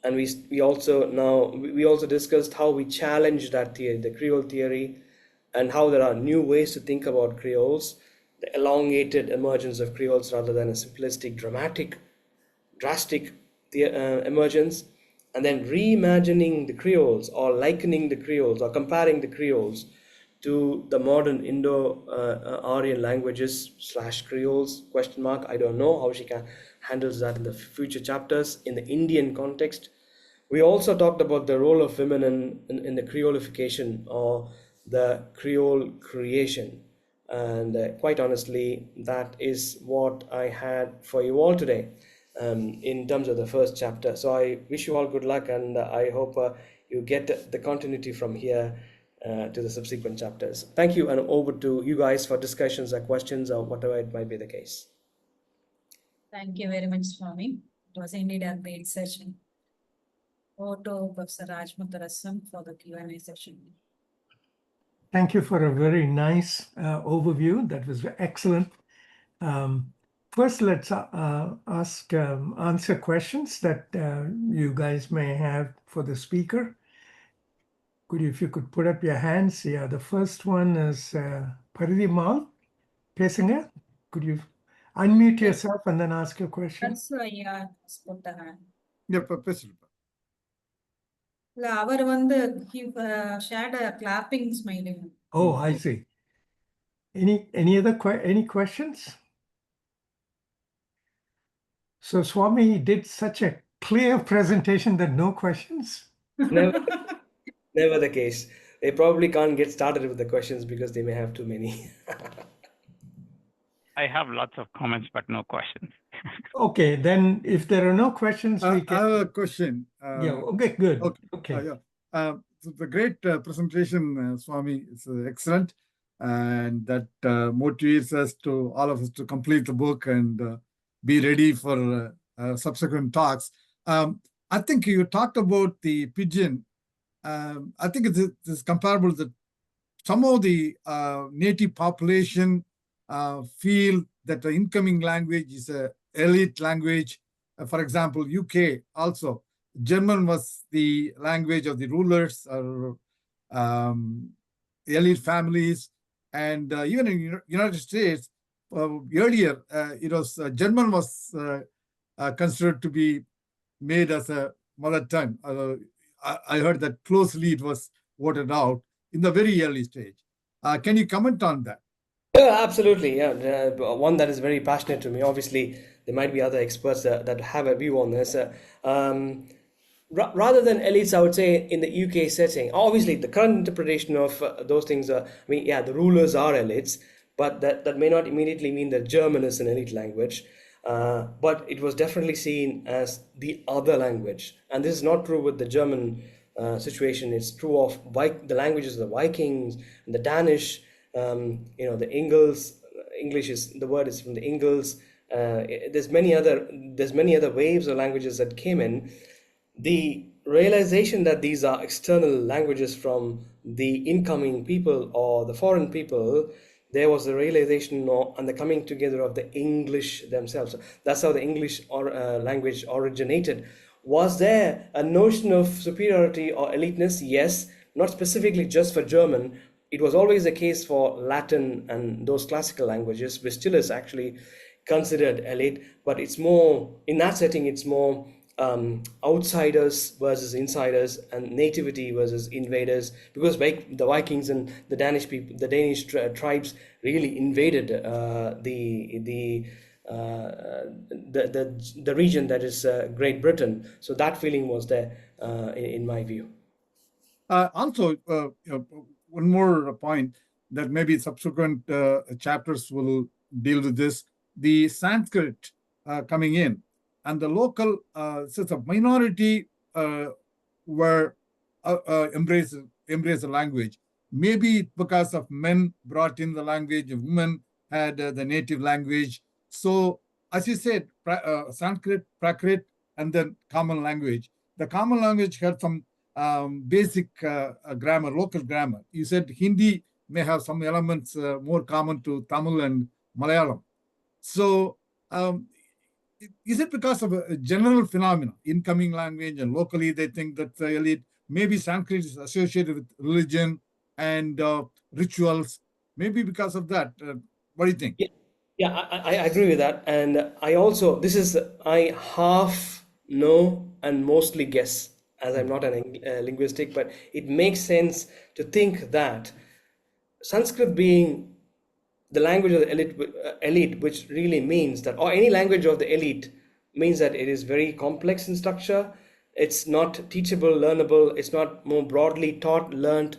And we also discussed how we challenge that theory, the Creole theory, and how there are new ways to think about Creoles, the elongated emergence of Creoles rather than a simplistic, drastic emergence, and then reimagining the Creoles or likening the Creoles or comparing the Creoles to the modern Indo-Aryan languages / Creoles, ? I don't know how she handles that in the future chapters in the Indian context. We also talked about the role of women in the Creolification or the Creole creation. And quite honestly, that is what I had for you all today in terms of the first chapter. So I wish you all good luck, and I hope you get the continuity from here to the subsequent chapters. Thank you, and over to you guys for discussions or questions or whatever it might be the case. Thank you very much, Swami. It was indeed a great session. Over to Professor Rajmutharasam for the Q&A session. Thank you for a very nice overview. That was excellent. First, let's answer questions that you guys may have for the speaker. If you could put up your hands. Yeah, the first one is Paridimal Pesinga. Could you unmute yourself and then ask your question? That's why put the hand. Yeah, Professor. அவர் வந்து he shared a clapping smiling. Oh, I see. Any questions? So Swami did such a clear presentation that no questions? Never the case. They probably can't get started with the questions because they may have too many. I have lots of comments, but no questions. Okay, then if there are no questions, we can. I have a question. Yeah, okay, good. Okay. The great presentation, Swami. It's excellent. And that motivates us all of us to complete the book and be ready for subsequent talks. I think you talked about the pigeon. I think it's comparable that some of the native population feel that the incoming language is an elite language. For example, UK also. German was the language of the rulers or elite families. And even in the United States, earlier, German was considered to be made as a mother tongue. I heard that closely it was voted out in the very early stage. Can you comment on that? Yeah, absolutely. Yeah, one that is very passionate to me. Obviously, there might be other experts that have a view on this. Rather than elites, I would say in the UK setting, obviously the current interpretation of those things are, the rulers are elites, but that may not immediately mean that German is an elite language. But it was definitely seen as the other language. And this is not true with the German situation. It's true of the languages of the Vikings and the Danish, the English is, the word is from the Ingles. There's many other waves of languages that came in. The realization that these are external languages from the incoming people or the foreign people, there was a realization and the coming together of the English themselves. That's how the English language originated. Was there a notion of superiority or eliteness? Yes, not specifically just for German. It was always the case for Latin and those classical languages, which still is actually considered elite, but it's more, in that setting, it's more outsiders versus insiders and nativity versus invaders, because the Vikings and the Danish tribes really invaded the the region that is Great Britain. So that feeling was there in my view. Also, one more point that maybe subsequent chapters will deal with this: the Sanskrit coming in, and the local since a minority were embrace the language. Maybe because of men brought in the language, women had the native language. So, as you said, Sanskrit, Prakrit, and then common language. The common language had some basic grammar, local grammar. You said Hindi may have some elements more common to Tamil and Malayalam. So, is it because of a general phenomenon, incoming language, and locally they think that the elite? Maybe Sanskrit is associated with religion and rituals. Maybe because of that. What do you think? Yeah, I agree with that. And I also, I half know and mostly guess, as I'm not a linguistic, but it makes sense to think that Sanskrit being the language of the elite, which really means that, or any language of the elite means that it is very complex in structure. It's not teachable, learnable. It's not more broadly taught, learned.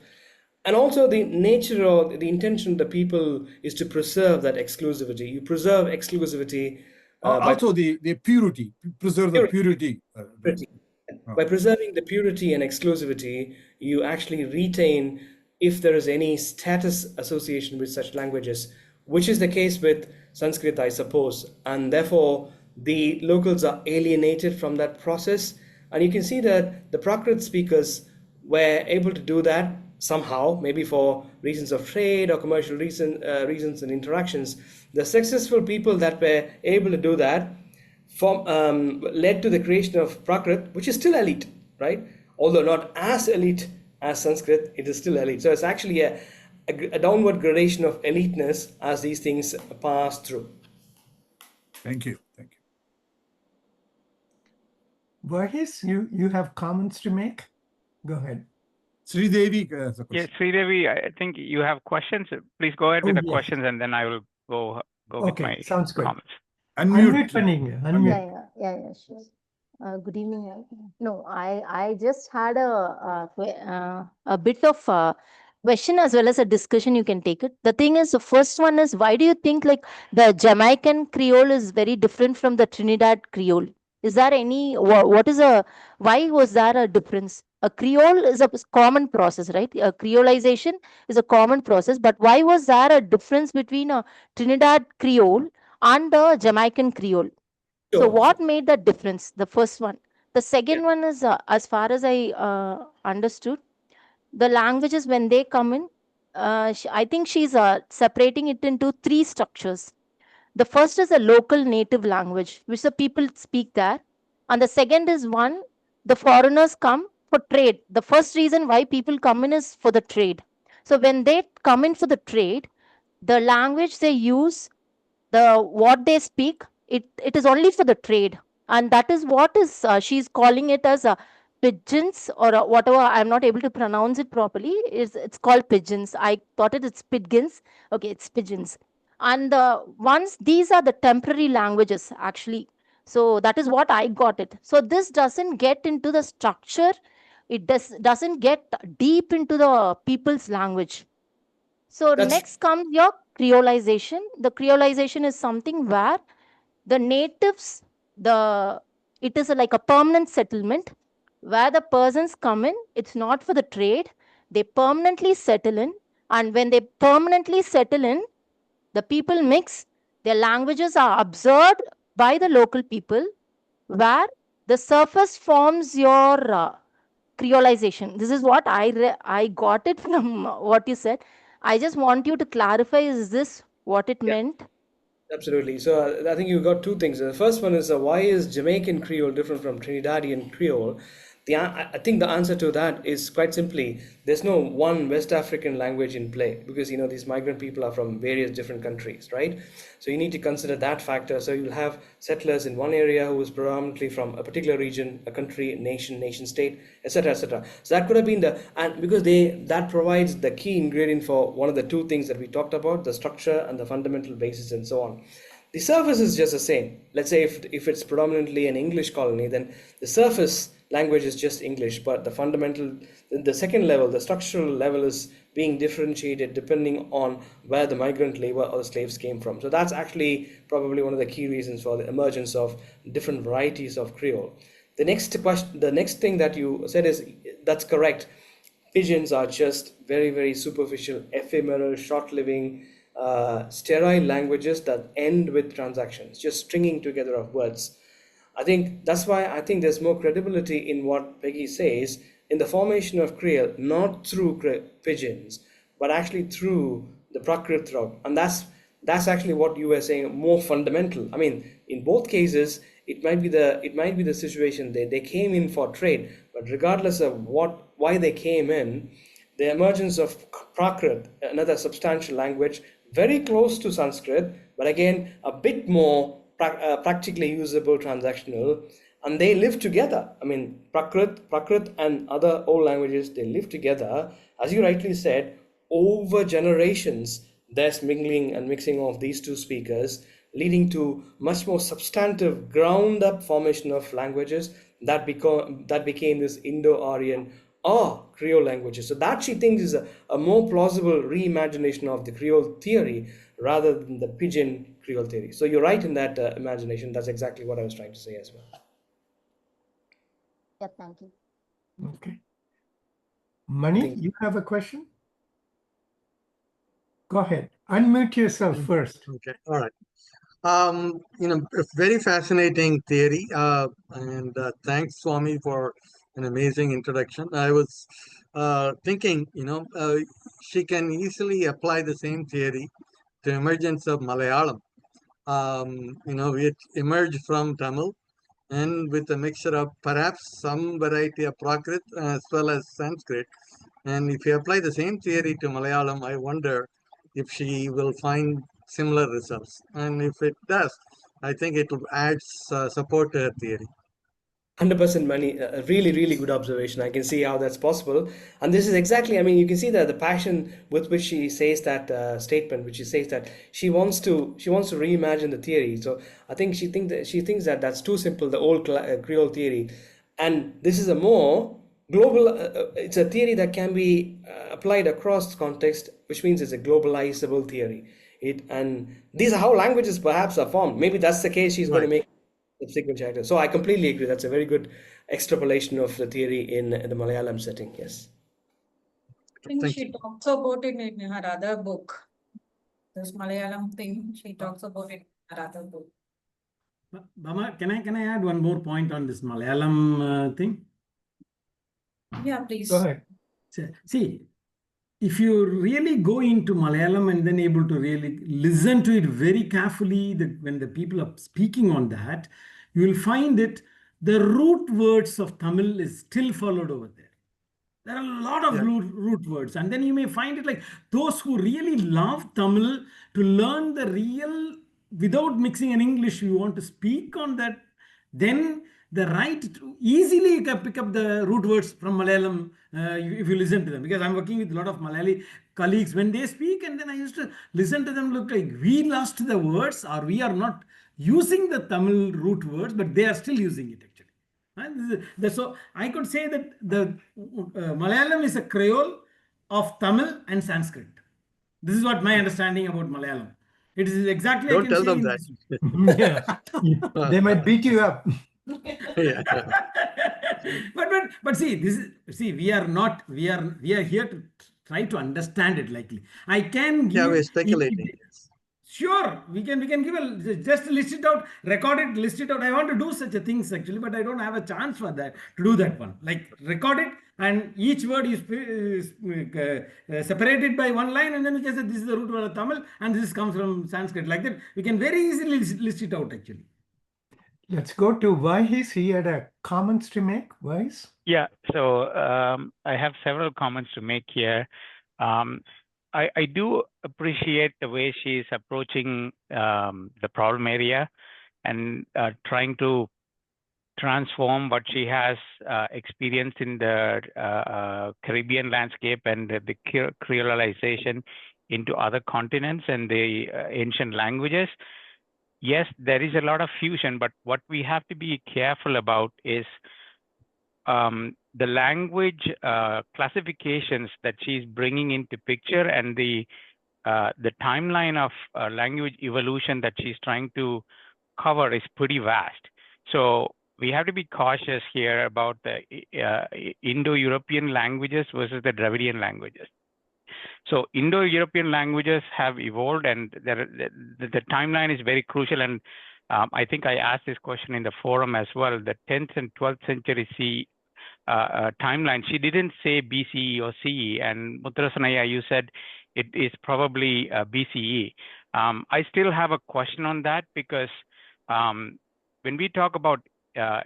And also the nature or the intention of the people is to preserve that exclusivity. You preserve exclusivity. Also the purity, preserve the purity. By preserving the purity and exclusivity, you actually retain, if there is any status association with such languages, which is the case with Sanskrit, I suppose. And therefore, the locals are alienated from that process. And you can see that the Prakrit speakers were able to do that somehow, maybe for reasons of trade or commercial reasons and interactions. The successful people that were able to do that led to the creation of Prakrit, which is still elite, right? Although not as elite as Sanskrit, it is still elite. So it's actually a downward gradation of eliteness as these things pass through. Thank you. Thank you. Vahis, you have comments to make? Go ahead. Sridevi. Yes, Sridevi, I think you have questions. Please go ahead with the questions, and then I will go with my sounds good. comments. Unmute Panning. Unmute. Yeah, sure. Good evening. No, I just had a bit of question as well as a discussion. You can take it. The thing is, the first one is, why do you think like the Jamaican Creole is very different from the Trinidad Creole? Is there any why was there a difference? A Creole is a common process, right? A Creolization is a common process, but why was there a difference between a Trinidad Creole and the Jamaican Creole? Sure. So what made that difference? The first one. The second one is, as far as I understood, the languages when they come in, I think she's separating it into three structures. The first is a local native language, which the people speak there. And the second is one, the foreigners come for trade. The first reason why people come in is for the trade. So when they come in for the trade, the language they use, what they speak, it is only for the trade. And that is what is, she's calling it as pigeons or whatever. I'm not able to pronounce it properly. It's called pigeons. I thought it's pidgins. Okay, it's pigeons. And these are the temporary languages actually. So that is what I got it. So this doesn't get into the structure. It doesn't get deep into the people's language. So next comes your creolization. The creolization is something where the natives, it is like a permanent settlement where the persons come in. It's not for the trade. They permanently settle in. And when they permanently settle in, the people mix, their languages are absorbed by the local people, where the surface forms your creolization. This is what I got it from what you said. I just want you to clarify, is this what it meant? Absolutely. So I think you've got two things. The first one is why is Jamaican Creole different from Trinidadian Creole? I think the answer to that is quite simply, there's no one West African language in play, because these migrant people are from various different countries, right? So you need to consider that factor. So you'll have settlers in one area who is predominantly from a particular region, a country, nation state, etc., etc. So that could have been because that provides the key ingredient for one of the two things that we talked about, the structure and the fundamental basis and so on. The surface is just the same. Let's say if it's predominantly an English colony, then the surface language is just English, but the second level, the structural level is being differentiated depending on where the migrant labor or the slaves came from. So that's actually probably one of the key reasons for the emergence of different varieties of Creole. The next thing that you said is, that's correct. Pigeons are just very, very superficial, ephemeral, short-living, sterile languages that end with transactions, just stringing together of words. I think that's why I think there's more credibility in what Peggy says in the formation of Creole, not through pigeons, but actually through the Prakrit route. And that's actually what you were saying, more fundamental. I mean, in both cases, it might be the situation they came in for trade, but regardless of why they came in, the emergence of Prakrit, another substantial language, very close to Sanskrit, but again a bit more practically usable, transactional, and they live together. I mean, Prakrit and other old languages, they live together, as you rightly said, over generations. There's mingling and mixing of these two speakers, leading to much more substantive, ground-up formation of languages that became this Indo-Aryan or Creole languages. So that, she thinks, is a more plausible reimagination of the Creole theory rather than the pigeon Creole theory. So you're right in that imagination. That's exactly what I was trying to say as well. Yeah, thank you. Okay. Mani, you have a question? Go ahead. Unmute yourself first. Okay, all right. A very fascinating theory, and thanks, Swami, for an amazing introduction. I was thinking, she can easily apply the same theory to emergence of Malayalam, which emerged from Tamil, and with a mixture of perhaps some variety of Prakrit as well as Sanskrit. And if you apply the same theory to Malayalam, I wonder if she will find similar results. And if it does, I think it will add support to her theory. 100% Mani, a really, really good observation. I can see how that's possible. And this is exactly, I mean, you can see the passion with which she says that statement, which she says that she wants to reimagine the theory. So I think she thinks that that's too simple, the old Creole theory. And this is a more global, it's a theory that can be applied across context, which means it's a globalizable theory. And these are how languages perhaps are formed. Maybe that's the case she's going to make subsequent chapters. So I completely agree. That's a very good extrapolation of the theory in the Malayalam setting. Yes. I think she talks about it in her other book. This Malayalam thing, she talks about it in her other book. Bama, can I add one more point on this Malayalam thing? Yeah, please. Go ahead. See, if you really go into Malayalam and then able to really listen to it very carefully, when the people are speaking on that, you will find that the root words of Tamil is still followed over there. There are a lot of root words. And then you may find it like those who really love Tamil to learn the real, without mixing in English, you want to speak on that, then the right to easily pick up the root words from Malayalam if you listen to them. Because I'm working with a lot of Malayali colleagues when they speak, and then I used to listen to them, look like we lost the words or we are not using the Tamil root words, but they are still using it actually. So I could say that the Malayalam is a Creole of Tamil and Sanskrit. This is what my understanding about Malayalam. It is exactly. Don't tell them that. Yeah. They might beat you up. Yeah. But see, we are here to try to understand it likely. I can give. Yeah, we're speculating. Sure, we can give just list it out, record it, list it out. I want to do such a things actually, but I don't have a chance for that to do that one. Like record it, and each word is separated by one line, and then we can say this is the root word of Tamil, and this comes from Sanskrit. Like that, we can very easily list it out actually. Let's go to Vahis. He had a comments to make. Vahis? Yeah, so I have several comments to make here. I do appreciate the way she's approaching the problem area and trying to transform what she has experienced in the Caribbean landscape and the creolization into other continents and the ancient languages. yes, there is a lot of fusion, but what we have to be careful about is the language classifications that she's bringing into picture, and the timeline of language evolution that she's trying to cover is pretty vast. So we have to be cautious here about the Indo-European languages versus the Dravidian languages. So Indo-European languages have evolved, and the timeline is very crucial. And I think I asked this question in the forum as well. The 10th and 12th century CE timeline, she didn't say BCE or CE. And Muthurasanaya, you said it is probably BCE. I still have a question on that, because when we talk about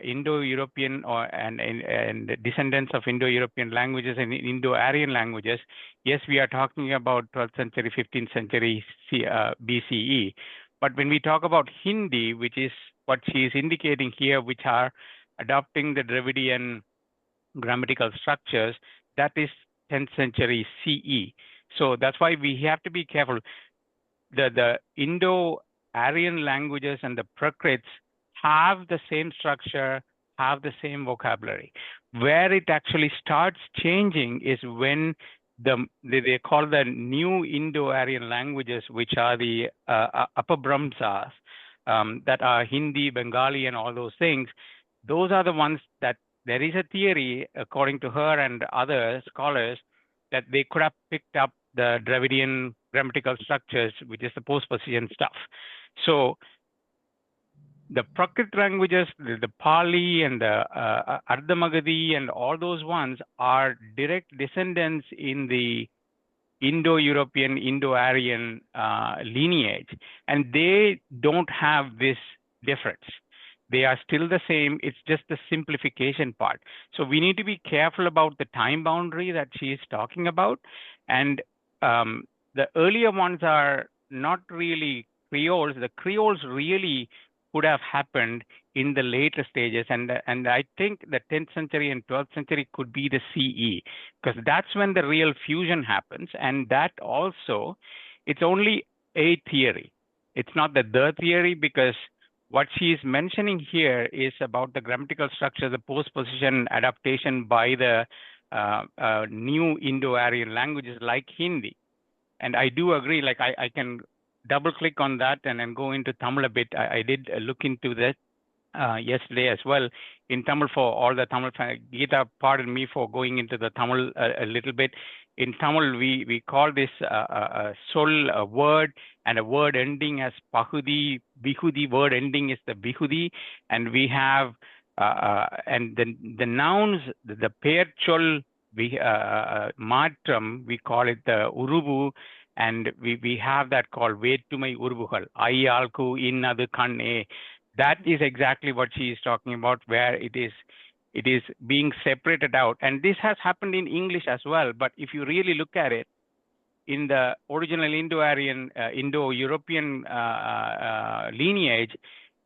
Indo-European and descendants of Indo-European languages and Indo-Aryan languages, yes, we are talking about 12th century, 15th century BCE. But when we talk about Hindi, which is what she is indicating here, which are adopting the Dravidian grammatical structures, that is 10th century CE. So that's why we have to be careful. The Indo-Aryan languages and the Prakrits have the same structure, have the same vocabulary. Where it actually starts changing is when they call the new Indo-Aryan languages, which are the Upper Brahmsas, that are Hindi, Bengali, and all those things. Those are the ones that there is a theory, according to her and other scholars, that they could have picked up the Dravidian grammatical structures, which is the postposition stuff. So the Prakrit languages, the Pali and the Ardha Magadhi and all those ones are direct descendants in the Indo-European, Indo-Aryan lineage, and they don't have this difference. They are still the same. It's just the simplification part. So we need to be careful about the time boundary that she is talking about. And the earlier ones are not really Creoles. The Creoles really could have happened in the later stages. And I think the 10th century and 12th century could be the CE, because that's when the real fusion happens. And that also, it's only a theory. It's not the theory, because what she is mentioning here is about the grammatical structure, the postposition adaptation by the new Indo-Aryan languages like Hindi. And I do agree, like I can double click on that and then go into Tamil a bit. I did look into that yesterday as well in Tamil for all the Tamil. Geeta, pardon me for going into the Tamil a little bit. In Tamil, we call this sol, a word, and a word ending as pahudi. Bihudi word ending is the bihudi, and we have and the nouns, the pair chol, matram, we call it the urubu, and we have that called Vettumai Urubugal, Ayalku Innadu Kanne. That is exactly what she is talking about, where it is being separated out. And this has happened in English as well. But if you really look at it, in the original Indo-Aryan, Indo-European lineage,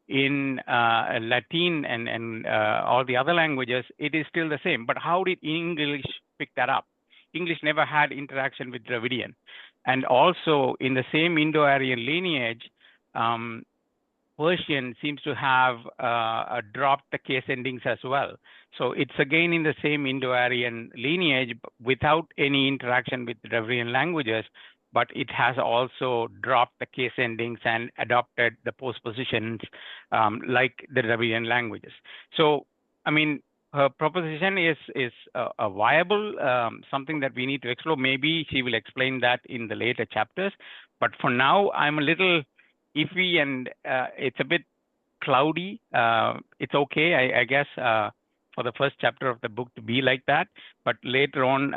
in Latin and all the other languages, it is still the same. But how did English pick that up? English never had interaction with Dravidian. And also in the same Indo-Aryan lineage, Persian seems to have dropped the case endings as well. So it's again in the same Indo-Aryan lineage without any interaction with Dravidian languages, but it has also dropped the case endings and adopted the postpositions like the Dravidian languages. So, I mean, her proposition is a viable, something that we need to explore. Maybe she will explain that in the later chapters. But for now, I'm a little iffy and it's a bit cloudy. It's okay, I guess, for the first chapter of the book to be like that. But later on,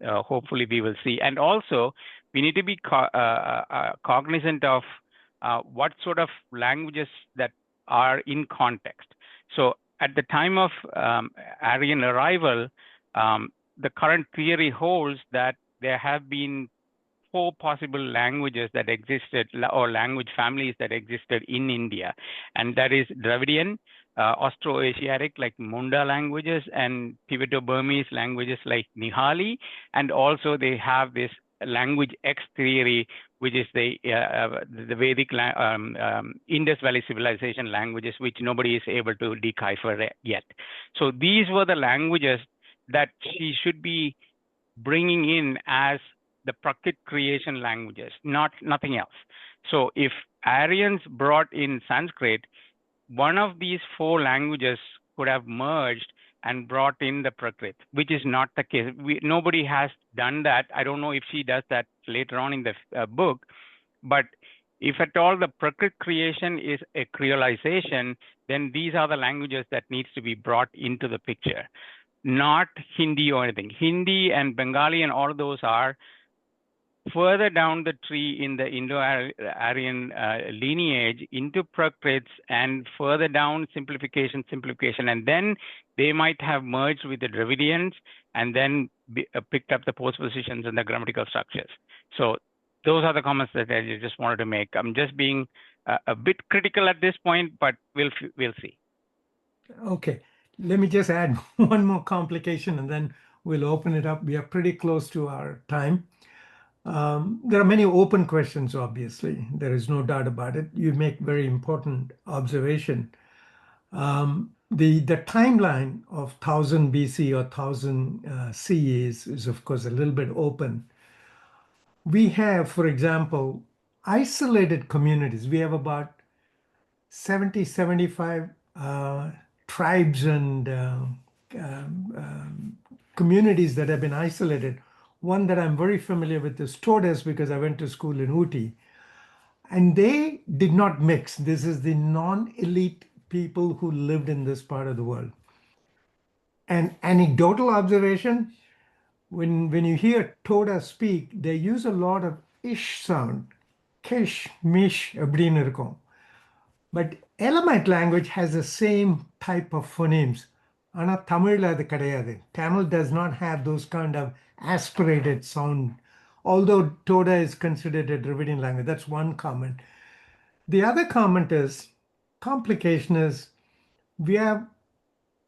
hopefully we will see. And also, we need to be cognizant of what sort of languages that are in context. So at the time of Aryan arrival, the current theory holds that there have been 4 possible languages that existed, or language families that existed in India. And that is Dravidian, Austro-Asiatic like Munda languages, and Tibeto-Burmese languages like Nihali. And also they have this language X theory, which is the Vedic Indus Valley civilization languages, which nobody is able to decipher yet. So these were the languages that she should be bringing in as the Prakrit creation languages, nothing else. So if Aryans brought in Sanskrit, one of these 4 languages could have merged and brought in the Prakrit, which is not the case. Nobody has done that. I don't know if she does that later on in the book, but if at all the Prakrit creation is a creolization, then these are the languages that needs to be brought into the picture, not Hindi or anything. Hindi and Bengali and all of those are further down the tree in the Indo-Aryan lineage into Prakrits, and further down simplification, and then they might have merged with the Dravidians and then picked up the postpositions and the grammatical structures. So those are the comments that I just wanted to make. I'm just being a bit critical at this point, but we'll see. Okay, let me just add one more complication and then we'll open it up. We are pretty close to our time. There are many open questions, obviously. There is no doubt about it. You make very important observation. The timeline of 1000 BC or 1000 CE is of course a little bit open. We have, for example, isolated communities. We have about 70, 75 tribes and communities that have been isolated. One that I'm very familiar with is Todas, because I went to school in Ooty. And they did not mix. This is the non-elite people who lived in this part of the world. An anecdotal observation, when you hear Toda speak, they use a lot of ish sound. Kish, mish, அப்படின்னு இருக்கும். But Elamite language has the same type of phonemes. ஆனால் தமிழில் அது கிடையாது. Tamil does not have those kind of aspirated sound, although Toda is considered a Dravidian language. That's one comment. The other comment is, complication is, we have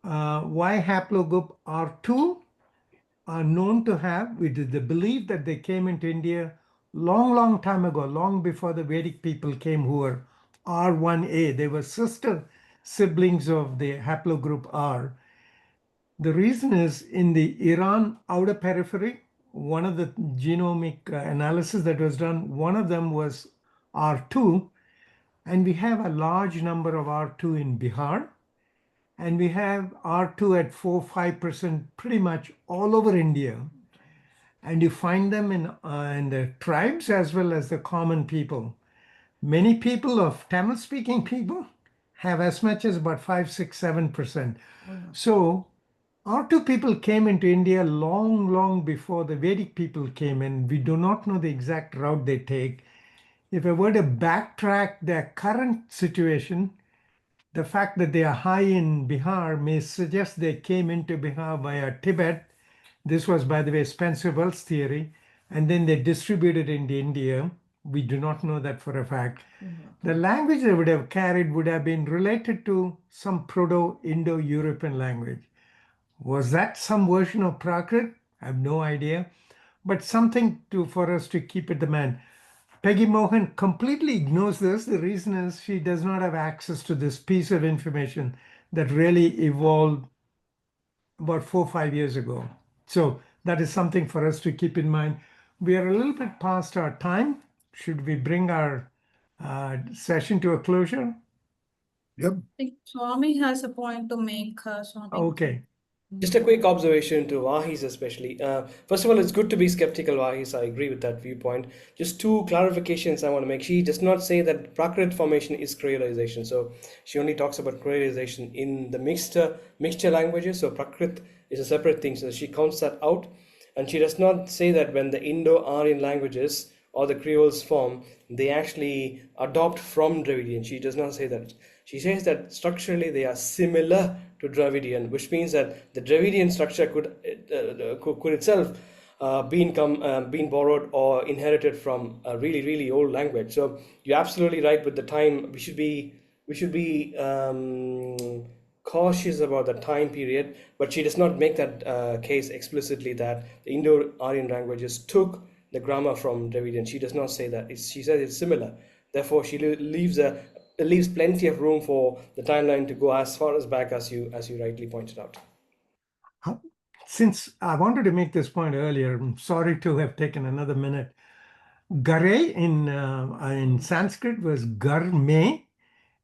Y haplogroup R2 are known to have, it is the belief that they came into India long time ago, long before the Vedic people came, who were R1A. They were sister siblings of the haplogroup R. The reason is, in the Iran outer periphery, one of the genomic analysis that was done, one of them was R2, and we have a large number of R2 in Bihar, and we have R2 at 4-5% pretty much all over India. And you find them in the tribes as well as the common people. Many people of Tamil-speaking people have as much as about 5, 6, 7%. So R2 people came into India long before the Vedic people came in. We do not know the exact route they take. If I were to backtrack their current situation, the fact that they are high in Bihar may suggest they came into Bihar via Tibet. This was, by the way, Spencer Wells' theory. And then they distributed into India. We do not know that for a fact. The language they would have carried would have been related to some Proto-Indo-European language. Was that some version of Prakrit? I have no idea. But something for us to keep in mind. Peggy Mohan completely ignores this. The reason is she does not have access to this piece of information that really evolved about 4 or 5 years ago. So that is something for us to keep in mind. We are a little bit past our time. Should we bring our session to a closure? Yep. I think Swami has a point to make. Swami. Okay. Just a quick observation to Vahis especially. First of all, it's good to be skeptical, Vahis. I agree with that viewpoint. Just 2 clarifications I want to make. She does not say that Prakrit formation is creolization. So she only talks about creolization in the mixture languages. So Prakrit is a separate thing. So she counts that out. And she does not say that when the Indo-Aryan languages or the Creoles form, they actually adopt from Dravidian. She does not say that. She says that structurally they are similar to Dravidian, which means that the Dravidian structure could itself been borrowed or inherited from a really old language. So you're absolutely right with the time. We should be cautious about the time period, but she does not make that case explicitly that the Indo-Aryan languages took the grammar from Dravidian. She does not say that. She says it's similar. Therefore, she leaves plenty of room for the timeline to go as far as back as you rightly pointed out. Since I wanted to make this point earlier, I'm sorry to have taken another minute. Gare in Sanskrit was gar me,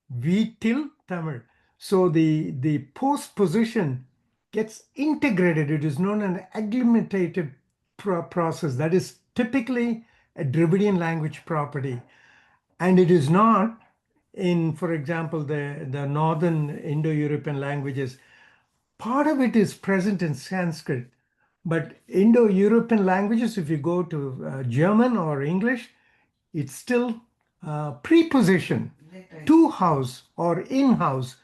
vi till Tamil. So the post position gets integrated. It is known as an agglutinative process. That is typically a Dravidian language property. And it is not in, for example, the northern Indo-European languages. Part of it is present in Sanskrit, but Indo-European languages, if you go to German or English, it's still preposition, to house or in-house,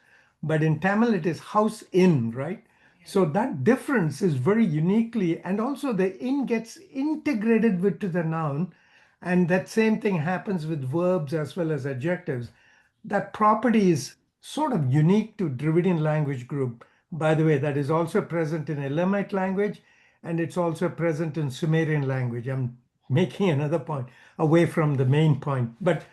but in Tamil it is house in, right? So that difference is very uniquely, and also the in gets integrated with the noun, and that same thing happens with verbs as well as adjectives. That property is sort of unique to Dravidian language group. By the way, that is also present in Elamite language, and it's also present in Sumerian language. I'm making another point away from the main point, but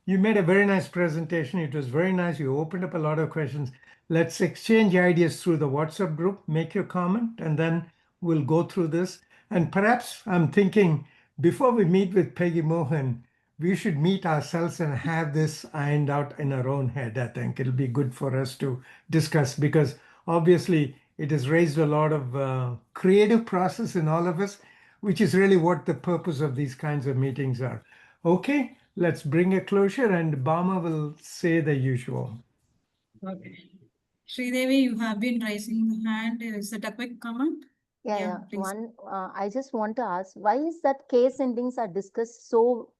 you made a very nice presentation. It was very nice. You opened up a lot of questions. Let's exchange ideas through the WhatsApp group, make your comment, and then we'll go through this. And perhaps I'm thinking before we meet with Peggy Mohan, we should meet ourselves and have this ironed out in our own head. I think it'll be good for us to discuss, because obviously it has raised a lot of creative process in all of us, which is really what the purpose of these kinds of meetings are. Okay, let's bring a closure, and Bama will say the usual. Okay. Sridevi, you have been raising the hand. Is it a quick comment? Yeah. Please. One, I just want to ask, why is that case endings are discussed so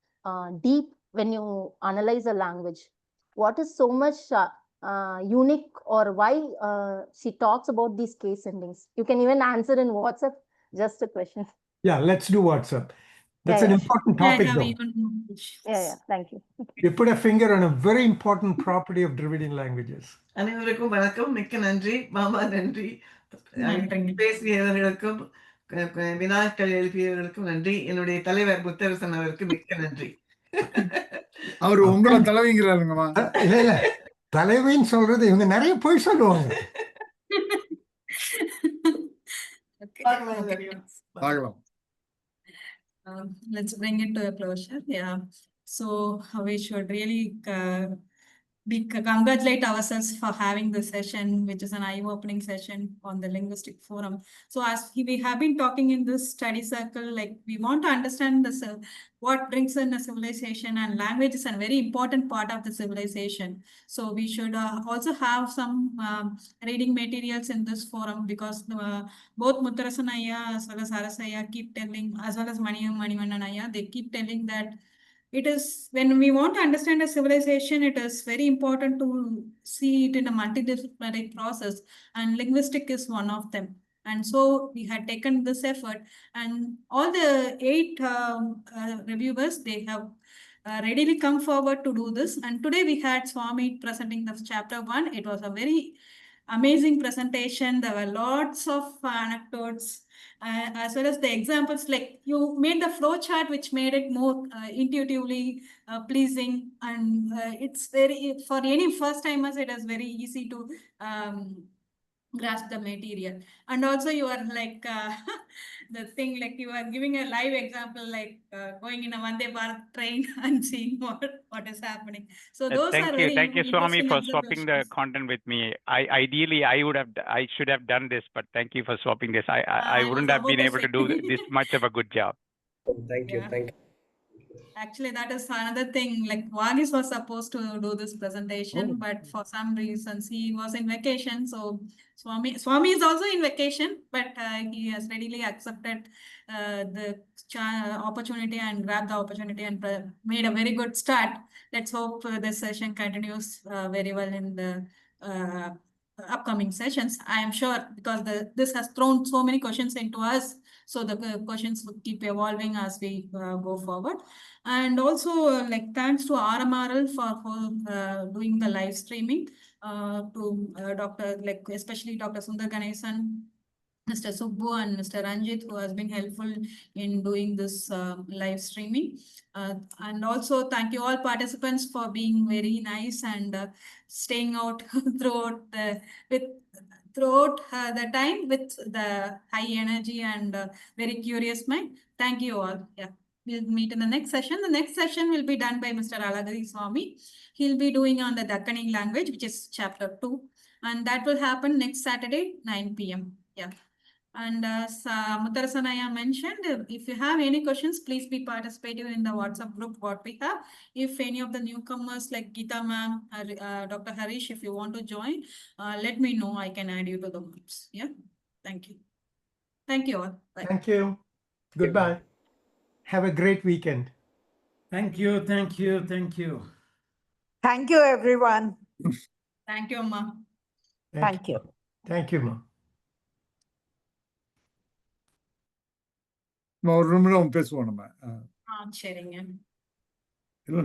deep when you analyze a language? What is so much unique, or why she talks about these case endings? You can even answer in WhatsApp, just a question. Yeah, let's do WhatsApp. That's an important topic, though. Yeah, thank you. You put a finger on a very important property of Dravidian languages. அனைவருக்கும் வணக்கம், மிக்க நன்றி மாமா, நன்றி பேசியவர்களுக்கும் வினாக்கள் எழுப்பியவர்களுக்கும் நன்றி. என்னுடைய தலைவர் புத்தரசன் அவருக்கு மிக்க நன்றி. அவர் உங்களை தலைவிங்கிறாருங்கம்மா. இல்ல தலைவின்னு சொல்றது இவங்க நிறைய போய் சொல்லுவாங்க. பார்க்கலாம். Let's bring it to a closure. Yeah. So we should really congratulate ourselves for having this session, which is an eye-opening session on the linguistic forum. So as we have been talking in this study circle, like we want to understand what brings in a civilization, and language is a very important part of the civilization. So we should also have some reading materials in this forum, because both Mutharasan Ayya as well as Aras Ayya keep telling, as well as Manivannan Ayya, they keep telling that it is, when we want to understand a civilization, it is very important to see it in a multidisciplinary process, and linguistic is one of them. And so we had taken this effort, and all the 8 reviewers, they have readily come forward to do this. And today we had Swami presenting the chapter 1. It was a very amazing presentation. There were lots of anecdotes, as well as the examples. Like, you made the flow chart, which made it more intuitively pleasing, and it's very, for any first timers, it is very easy to grasp the material. And also you are like the thing, like you are giving a live example, like going in a Vande Bharat train and seeing what is happening. So those are very Thank you, Swami, for observations. swapping the content with me. Ideally, I should have done this, but thank you for swapping this. I wouldn't have been able to do this much of a good job. Thank you. Thank you. Actually, that is another thing. Like, Vagis was supposed to do this presentation, but for some reasons he was in vacation. So Swami is also in vacation, but he has readily accepted the opportunity and grabbed the opportunity and made a very good start. Let's hope this session continues very well in the upcoming sessions. I am sure, because this has thrown so many questions into us. So the questions will keep evolving as we go forward. And also, like, thanks to RMRL for doing the live streaming, to Dr. like especially Dr. Sundar Ganesan Mr. Subbu and Mr. Ranjit, who has been helpful in doing this live streaming. And also thank you all participants for being very nice and staying out throughout the time with the high energy and very curious mind. Thank you all. Yeah, we'll meet in the next session. The next session will be done by Mr. Alagari Swami. He'll be doing on the Dakkani language, which is chapter 2. And that will happen next Saturday, 9 p.m. Yeah. And as Muttarasanaya mentioned, if you have any questions, please be participative in the WhatsApp group what we have. If any of the newcomers like Geeta ma'am, Dr. Harish, if you want to join, let me know. I can add you to the groups. Yeah. Thank you. Thank you all. Bye. Thank you. Goodbye. Have a great weekend. Thank you, thank you, thank you. Thank you, everyone. Thank you, Amma. Thank you. Thank you, Ma. ஒரு நிமிடம் பேசுவோம் நம்ம சரிங்க. இல்லை